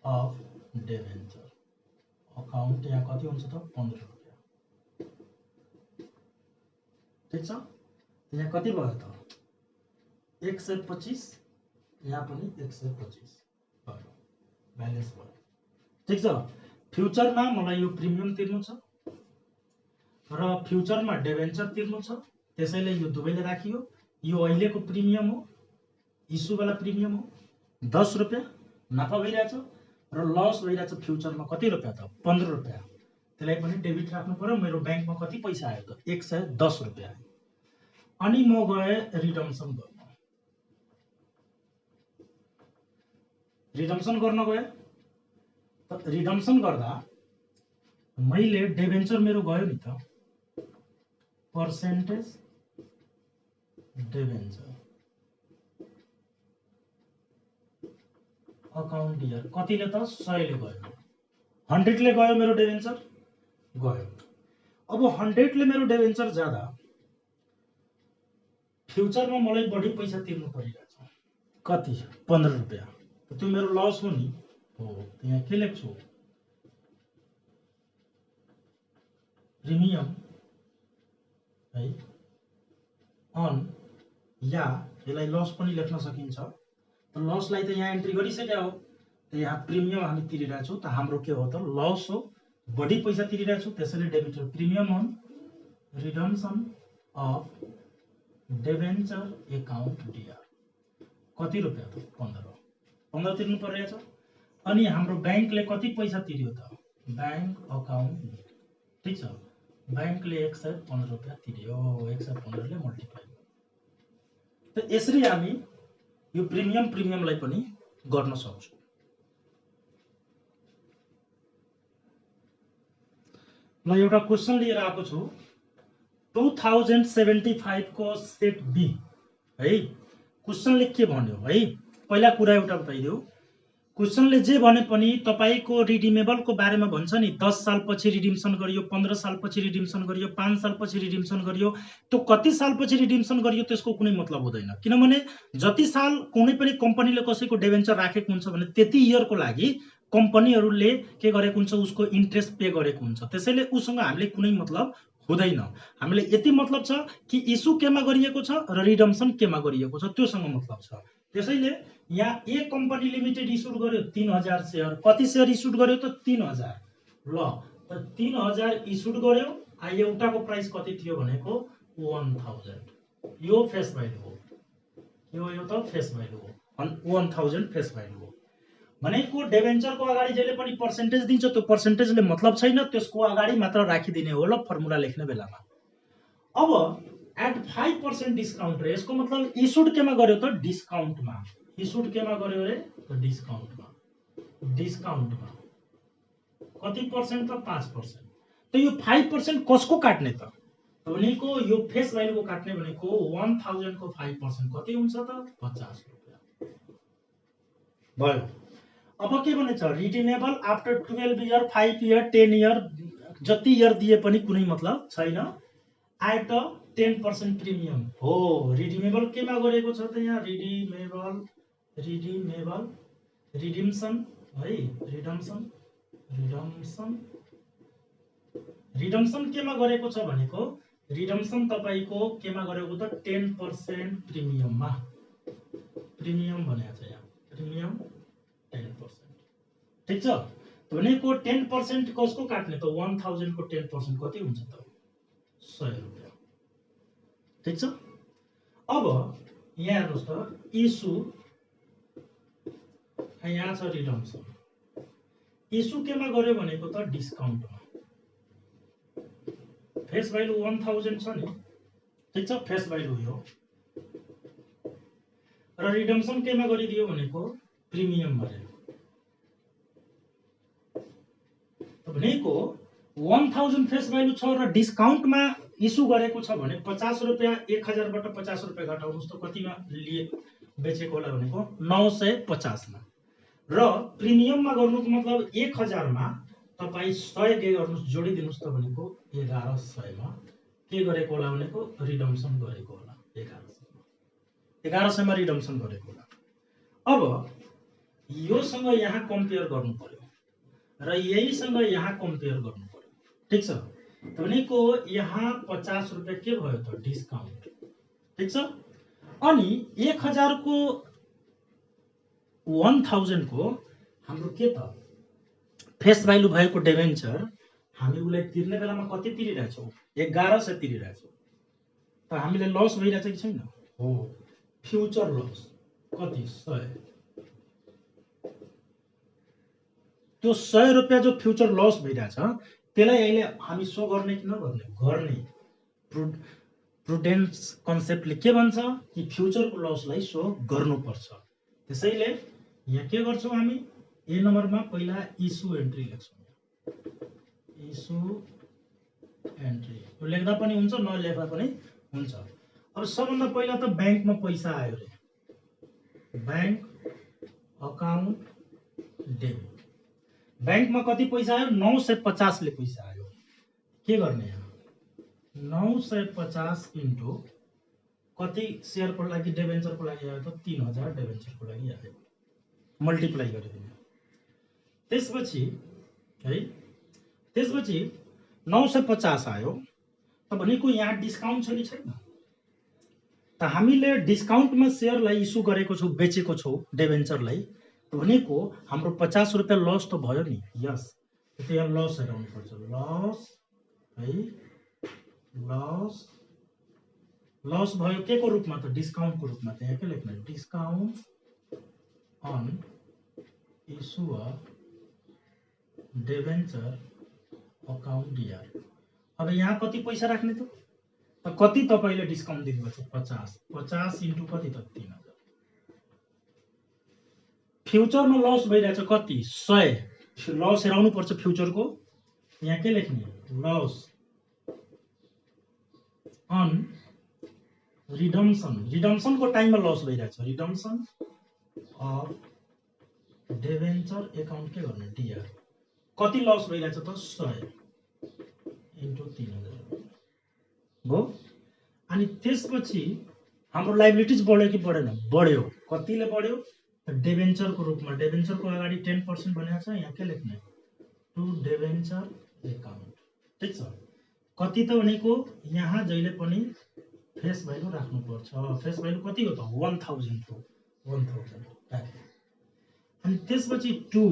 of debenture account. यहाँ कति हुन्छ त? 15 रुपैयाँ, ठीक छ। यहाँ कति भयो त? 125। यहाँ पनि 125 भयो, ब्यालेन्स भयो, ठीक छ। फ्युचरमा मलाई यो प्रिमियम तिर्नु छ। र फ्युचरमा डिबेन्चर तिर्नु छ, त्यसैले यो दुवैले राखियो। यो अहिलेको प्रिमियम हो, इस्युवाला प्रिमियम हो, 10 रुपियाँ नाफा भइरहेछ र लस भइरहेछ फ्युचरमा कति रुपियाँ त 15 रुपियाँ। त्यसलाई पनि डेबिट राख्नु पर्यो। मेरो ब्याङ्कमा कति पैसा आयो त 110 रुपियाँ आयो। अनि म गए रिडम्सन गर्न। रिडम्सन गर्न गए त रिडम्सन गर्दा मैले डिबेन्चर मेरो गयो नि त, पर्सेन्टेज डिबेन्चर अकाउन्ट इयर कतिले त 100 ले गयो, 100 ले गयो मेरो डिबेन्चर गयो। अब 100 ले मेरो डिबेन्चर जाँदा फ्युचरमा मलाई बढी पैसा तिर्नु परिरहेछ, कति 15 रुपियाँ। त्यो मेरो लस हो नि। हो यहाँ के लेख्छु, प्रिमियम है अन, या यसलाई लस पनि लेख्न सकिन्छ। लसलाई त यहाँ एन्ट्री गरिसक्यो हो, त यहाँ प्रिमियम हामी तिरिरहेछौँ त हाम्रो के हो त लस हो, बढी पैसा तिरिरहेछौँ, त्यसैले डेबिटर premium on redemption of debenture account DR कति रुपियाँ त 15 तिर्नु परिरहेछ। अनि हाम्रो ब्याङ्कले कति पैसा तिर्यो त, ब्याङ्क अकाउन्ट ठिक छ, ब्याङ्कले 115 रुपियाँ तिर्यो, 115 ले मल्टिप्लाई। त यसरी हामी यो प्रिमियमलाई पनि गर्न सक्छौँ। ल एउटा क्वेसन लिएर आएको छु 2075 को सेट बी है। क्वेसनले के भन्यो है, पहिला कुरा एउटा बताइदियो। क्वेसनले जे भने पनि तपाईको रिडिमेबलको बारेमा भन्छ नि, 10 साल पछि रिडिम्सन गरियो, 15 साल पछि रिडिम्सन गरियो, 5 साल पछि रिडिम्सन गरियो। त्यो कति साल पछि रिडिम्सन गरियो त्यसको कुनै मतलब हुँदैन, किनभने जति साल कुनै पनि कम्पनीले कसैको डिबेन्चर राखेको हुन्छ भने त्यति इयरको लागि कम्पनीहरूले के गरेको हुन्छ, उसको इन्ट्रेस्ट पे गरेको हुन्छ। त्यसैले उसँग हामीले कुनै मतलब हुँदैन। हामीले यति मतलब छ कि इस्यु केमा गरिएको छ र रिडम्सन केमा गरिएको छ, त्योसँग मतलब छ। त्यसैले यहाँ ए कम्पनी लिमिटेड इस्युड गर्यो 3000 शेयर, कति शेयर इस्युड गर्यो त 3000। ल त 3000 इस्युड गर्यो, एउटाको प्राइस कति थियो भनेको 1000। यो फेस भ्यालु हो, यो त फेस भ्यालु हो, 1000 फेस भ्यालु हो। भनेको डिबेन्चरको अगाडि जहिले पनि पर्सेन्टेज दिन्छ, त्यो पर्सेन्टेजले मतलब छैन, त्यसको अगाडि मात्र राखिदिने हो ल फर्मुला लेख्ने बेलामा। अब एट 5% डिस्काउन्ट रे, यसको मतलब इस्युड केमा गर्यो त डिस्काउन्टमा, इस्युड केमा गर्यो रे त डिस्काउन्टमा, डिस्काउन्टमा कति पर्सेन्ट त 5%। त यो 5% कसको काट्ने त भनेको यो फेस भ्यालुको काट्ने भनेको 1000 को 5% कति हुन्छ त 50 रुपैयाँ भयो। अब के भनेछ, redeemable after 12 year, 5 year, 10 year, जति इयर दिए पनि कुनै मतलब छैन। एट 10% प्रिमियम हो। रिडिमेबल केमा गरेको छ त यहाँ रिडिमेबल रिडिम्सन है, रिडम्सन केमा गरेको छ भनेको, रिडम्सन तपाईको केमा गरेको त 10% प्रिमियममा, प्रिमियम भनेको छ यहाँ, प्रिमियम 10%। ठीक छ, भनेको 10% कसको काट्ने त 1000 को 10% कति हुन्छ त 100 रुपैयाँ। ठीक छ। अब यहाँ हेर्नुहोस् त, इस्यु यहाँ छ रिडम्सन, इस्यु केमा गर्यो भनेको त डिस्काउन्टमा, फेस भ्यालु 1000 छ नि। ठीक छ, फेस भ्यालु यो, र रिडम्सन केमा गरिदियो भनेको प्रिमियम गरेको। भनेको 1000 फेस भ्यालु छ र डिस्काउन्टमा इस्यु गरेको छ भने 50 रुपैयाँ, 1000 बाट 50 रुपैयाँ घटाउनुस् त कतिमा लिए बेचेको होला भनेको 950 मा। र प्रिमियममा गर्नुको मतलब 1000 मा तपाई 100 के गर्नुस् जोडिदिनुस् त भनेको 1100 मा के गरेको होला भनेको रिडम्सन गरेको होला, 1100 मा रिडम्सन गरेको होला। अब योसँग यहाँ कम्पेयर गर्नु पर्यो र यहीसँग यहाँ कम्पेयर गर्नु पर्यो। ठीक छ, भनेको यहाँ 50 रुपैयाँ के भयो त डिस्काउन्ट। ठीक छ, अनि 1000 को 1000 को हाम्रो के त फेस भ्यालु भएको डिबेन्चर हामी उसलाई तिर्ने बेलामा कति तिरिरहेछौँ? 1100 तिरिरहेछौँ। त हामीले लस भइरहेछ कि छैन? हो, फ्युचर लस कति? 100। त्यो 100 रुपियाँ जो फ्युचर लस भइरहेछ त्यसलाई अहिले हामी सो गर्ने कि नगर्ने? गर्ने। प्रुडेन्स कन्सेप्टले के भन्छ कि फ्युचरको लसलाई सो गर्नुपर्छ। त्यसैले यहाँ के गर्छौँ हामी? ए नम्बरमा पहिला इस्यु एन्ट्री लेख्छौँ। इस्यु एन्ट्री यो लेख्दा पनि हुन्छ, नलेख्दा पनि हुन्छ। अब सबभन्दा पहिला त ब्याङ्कमा पैसा आयो रे, ब्याङ्क अकाउन्ट डेबिट। ब्याङ्कमा कति पैसा आयो? 950 ले पैसा आयो। के गर्ने यहाँ? 950 इन्टु कति सेयरको लागि? डेभेन्चरको लागि आयो त 3000 डेभेन्चरको लागि आयो, मल्टिप्लाई गरिदिनु। त्यसपछि है, त्यसपछि 950 आयो त भनेको यहाँ डिस्काउन्ट छ कि छैन? त हामीले डिस्काउन्टमा सेयरलाई इस्यु गरेको छौँ, बेचेको छौँ डेभेन्चरलाई, भनेको हाम्रो 50 रुपियाँ लस त भयो नि। यस, त्यो यहाँ लस हेराउनु पर्छ। लस है, लस लस भयो के को रूपमा त? डिस्काउन्टको रूपमा। त यहाँ के लेख्ने? Discount on issue of debenture account DR. अब यहाँ कति पैसा राख्ने त? कति तपाईले डिस्काउन्ट दिनुभएको छ? 50। 50 इन्टु कति त? 3000। फ्युचरमा लस भइरहेछ कति? 100। लस हेराउनु पर्छ फ्युचरको। यहाँ के लेख्ने? Loss on redemption. रिडम्सनको टाइममा लस भइरहेछ। रिडम्सन अफ डेभेन्चर एकाउन्ट के गर्ने? डिआर। कति लस भइरहेछ त? 100 इन्टु 3000 हो। अनि त्यसपछि हाम्रो लाइबिलिटिज बढ्यो कि बढेन? बढ्यो। कतिले बढ्यो? डेभेन्चरको रूपमा। डेभेन्चरको अगाडि 10% भनेको छ, यहाँ के लेख्ने? To debenture account. ठिक छ। कति त भनेको यहाँ जहिले पनि फेस भ्यालु राख्नुपर्छ। फेस भ्यालु कति हो त? 1000 हो। 1000 राख्यो। अनि त्यसपछि टु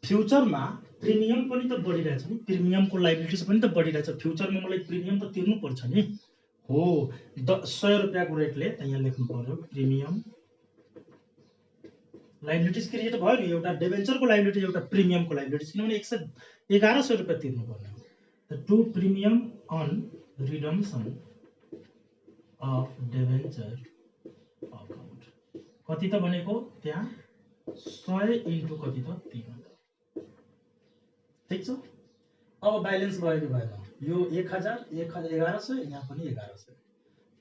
फ्युचरमा प्रिमियम पनि त बढिरहेछ नि, प्रिमियमको लाइबिलिटिज पनि त बढिरहेछ। फ्युचरमा मलाई प्रिमियम त तिर्नु पर्छ नि। हो, 100 रुपियाँको रेटले त यहाँ लेख्नु पर्यो प्रिमियम। लाइबिलिटिज क्रिएट भयो नि, एउटा डेभेन्चरको लाइबिलिटिज, एउटा प्रिमियमको लाइबिलिटिज, किनभने 1100 रुपियाँ तिर्नु पर्ने हो। त to premium on redemption of debenture account कति त भनेको? त्यहाँ 100 इन्टु कति त? 3000। ठिक छ। अब ब्यालेन्स भयो कि भएन? यो 1000, 1100, यहाँ पनि 1100।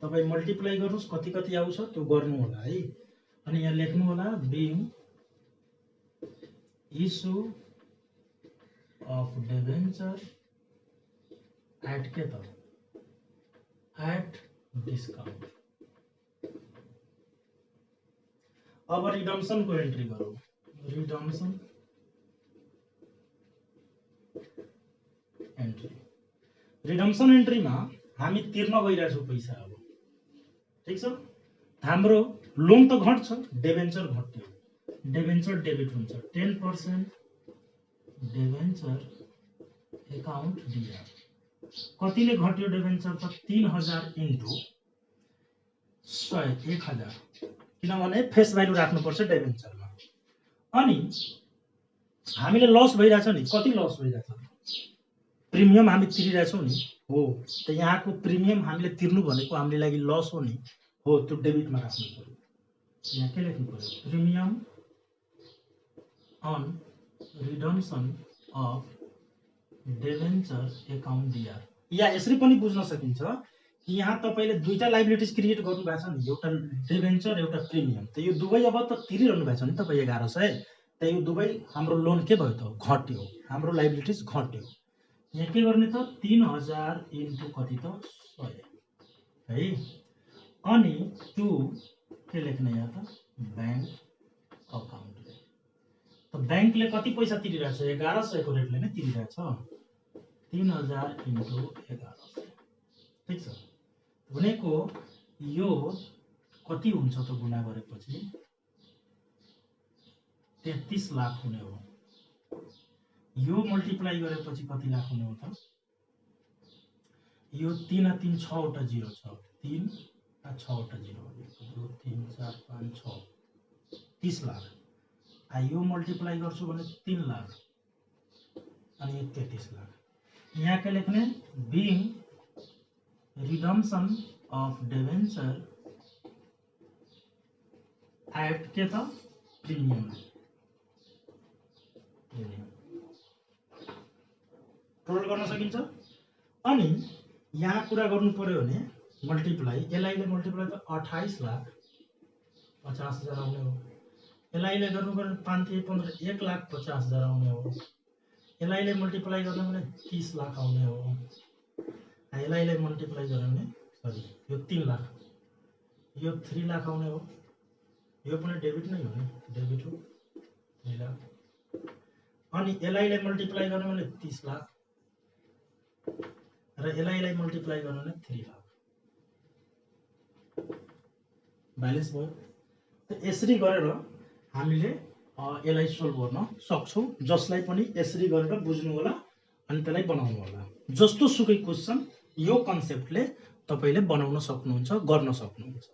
तपाईँ मल्टिप्लाई गर्नुहोस्, कति कति आउँछ त्यो गर्नु होला है। अनि यहाँ लेख्नु होला being issue of debenture at के त? At discount. अब रिडम्सनको एन्ट्री गरौँ। Redemption entry. रिडम्सन एन्ट्रीमा हामी तिर्न गइरहेछौँ पैसा। अब ठिक छ। हाम्रो लोन त घट्छ, डेभेन्चर घट्यो, डेभेन्चर डेबिट हुन्छ। 10% डेभेन्चर एकाउन्ट डिआर। कतिले घट्यो डेभेन्चर त? 3000 इन्टु 100, 1000, किनभने फेस भ्यालु राख्नुपर्छ डेभेन्चरमा। अनि हामीले लस भइरहेछ नि, कति लस भइरहेछ? प्रिमियम हामी तिरिरहेछौँ नि। हो, त यहाँको प्रिमियम हामीले तिर्नु भनेको हाम्रो लागि लस हो नि। हो, त्यो डेबिटमा राख्नु पर्यो। यहाँ के लेख्नु पर्यो? Premium on redemption of debenture account DR. या यसरी पनि बुझ्न सकिन्छ कि यहाँ तपाईले दुईटा लाइबिलिटिज क्रिएट गर्नु भएको छ नि, एउटा डेभेन्चर, एउटा प्रिमियम। त यो दुवै अब त तिरिरहनु भएको छ नि तपाईँ 1100। त यो दुवै हाम्रो लोन के भयो त? घट्यो, हाम्रो लाइबिलिटिज घट्यो। यहाँ के गर्ने त? 3000 इन्टु कति त? 100 है। अनि टु के लेख्ने यहाँ त? Bank account. त ब्याङ्कले कति पैसा तिरिरहेछ? 1100 को रेटले नै तिरिरहेछ। 3000 इन्टु 1100। ठिक छ। भनेको यो कति हुन्छ त गुणा गरेपछि? 33 लाख हुने हो। यो मल्टिप्लाई गरेपछि कति लाख हुने हो त? यो 3 3 6 वटा 0 छ, 3 6 वटा 0 हो, 2 3 4 5 6 30 लाख। यो मल्टिप्लाई गर्छु भने 3 लाख अनि यो 33 लाख। यहाँ के लेख्ने? Being redemption of debenture at के त प्रिमियम टोटल गर्न सकिन्छ। अनि यहाँ कुरा गर्नु पर्यो भने मल्टिप्लाई यसलाई मल्टिप्लाई त 28 लाख 50,000 आउने हो। यसलाई गर्नु पर्यो 5 3 15 1,50,000 आउने हो। यसलाई मल्टिप्लाई गर्नु भने 30 लाख आउने हो। यसलाई मल्टिप्लाई गर्नु भने सरी यो 3 लाख, यो 3 लाख आउने हो। यो पनि डेबिट नै हो नि, डेबिट हो 3 लाख। अनि यसलाई मल्टिप्लाई गर्नु भने 30 लाख र यसलाई मल्टिप्लाई गर्नु भने 3 लाख। ब्यालेन्स भयो। यसरी गरेर हामीले यसलाई सोल्भ गर्न सक्छौं, जसलाई पनि यसरी गरेर बुझ्नु होला अनि त्यसलाई बनाउनु होला। जस्तो सुकै क्वेशन यो कन्सेप्टले तपाईले बनाउन सक्नुहुन्छ, गर्न सक्नुहुन्छ।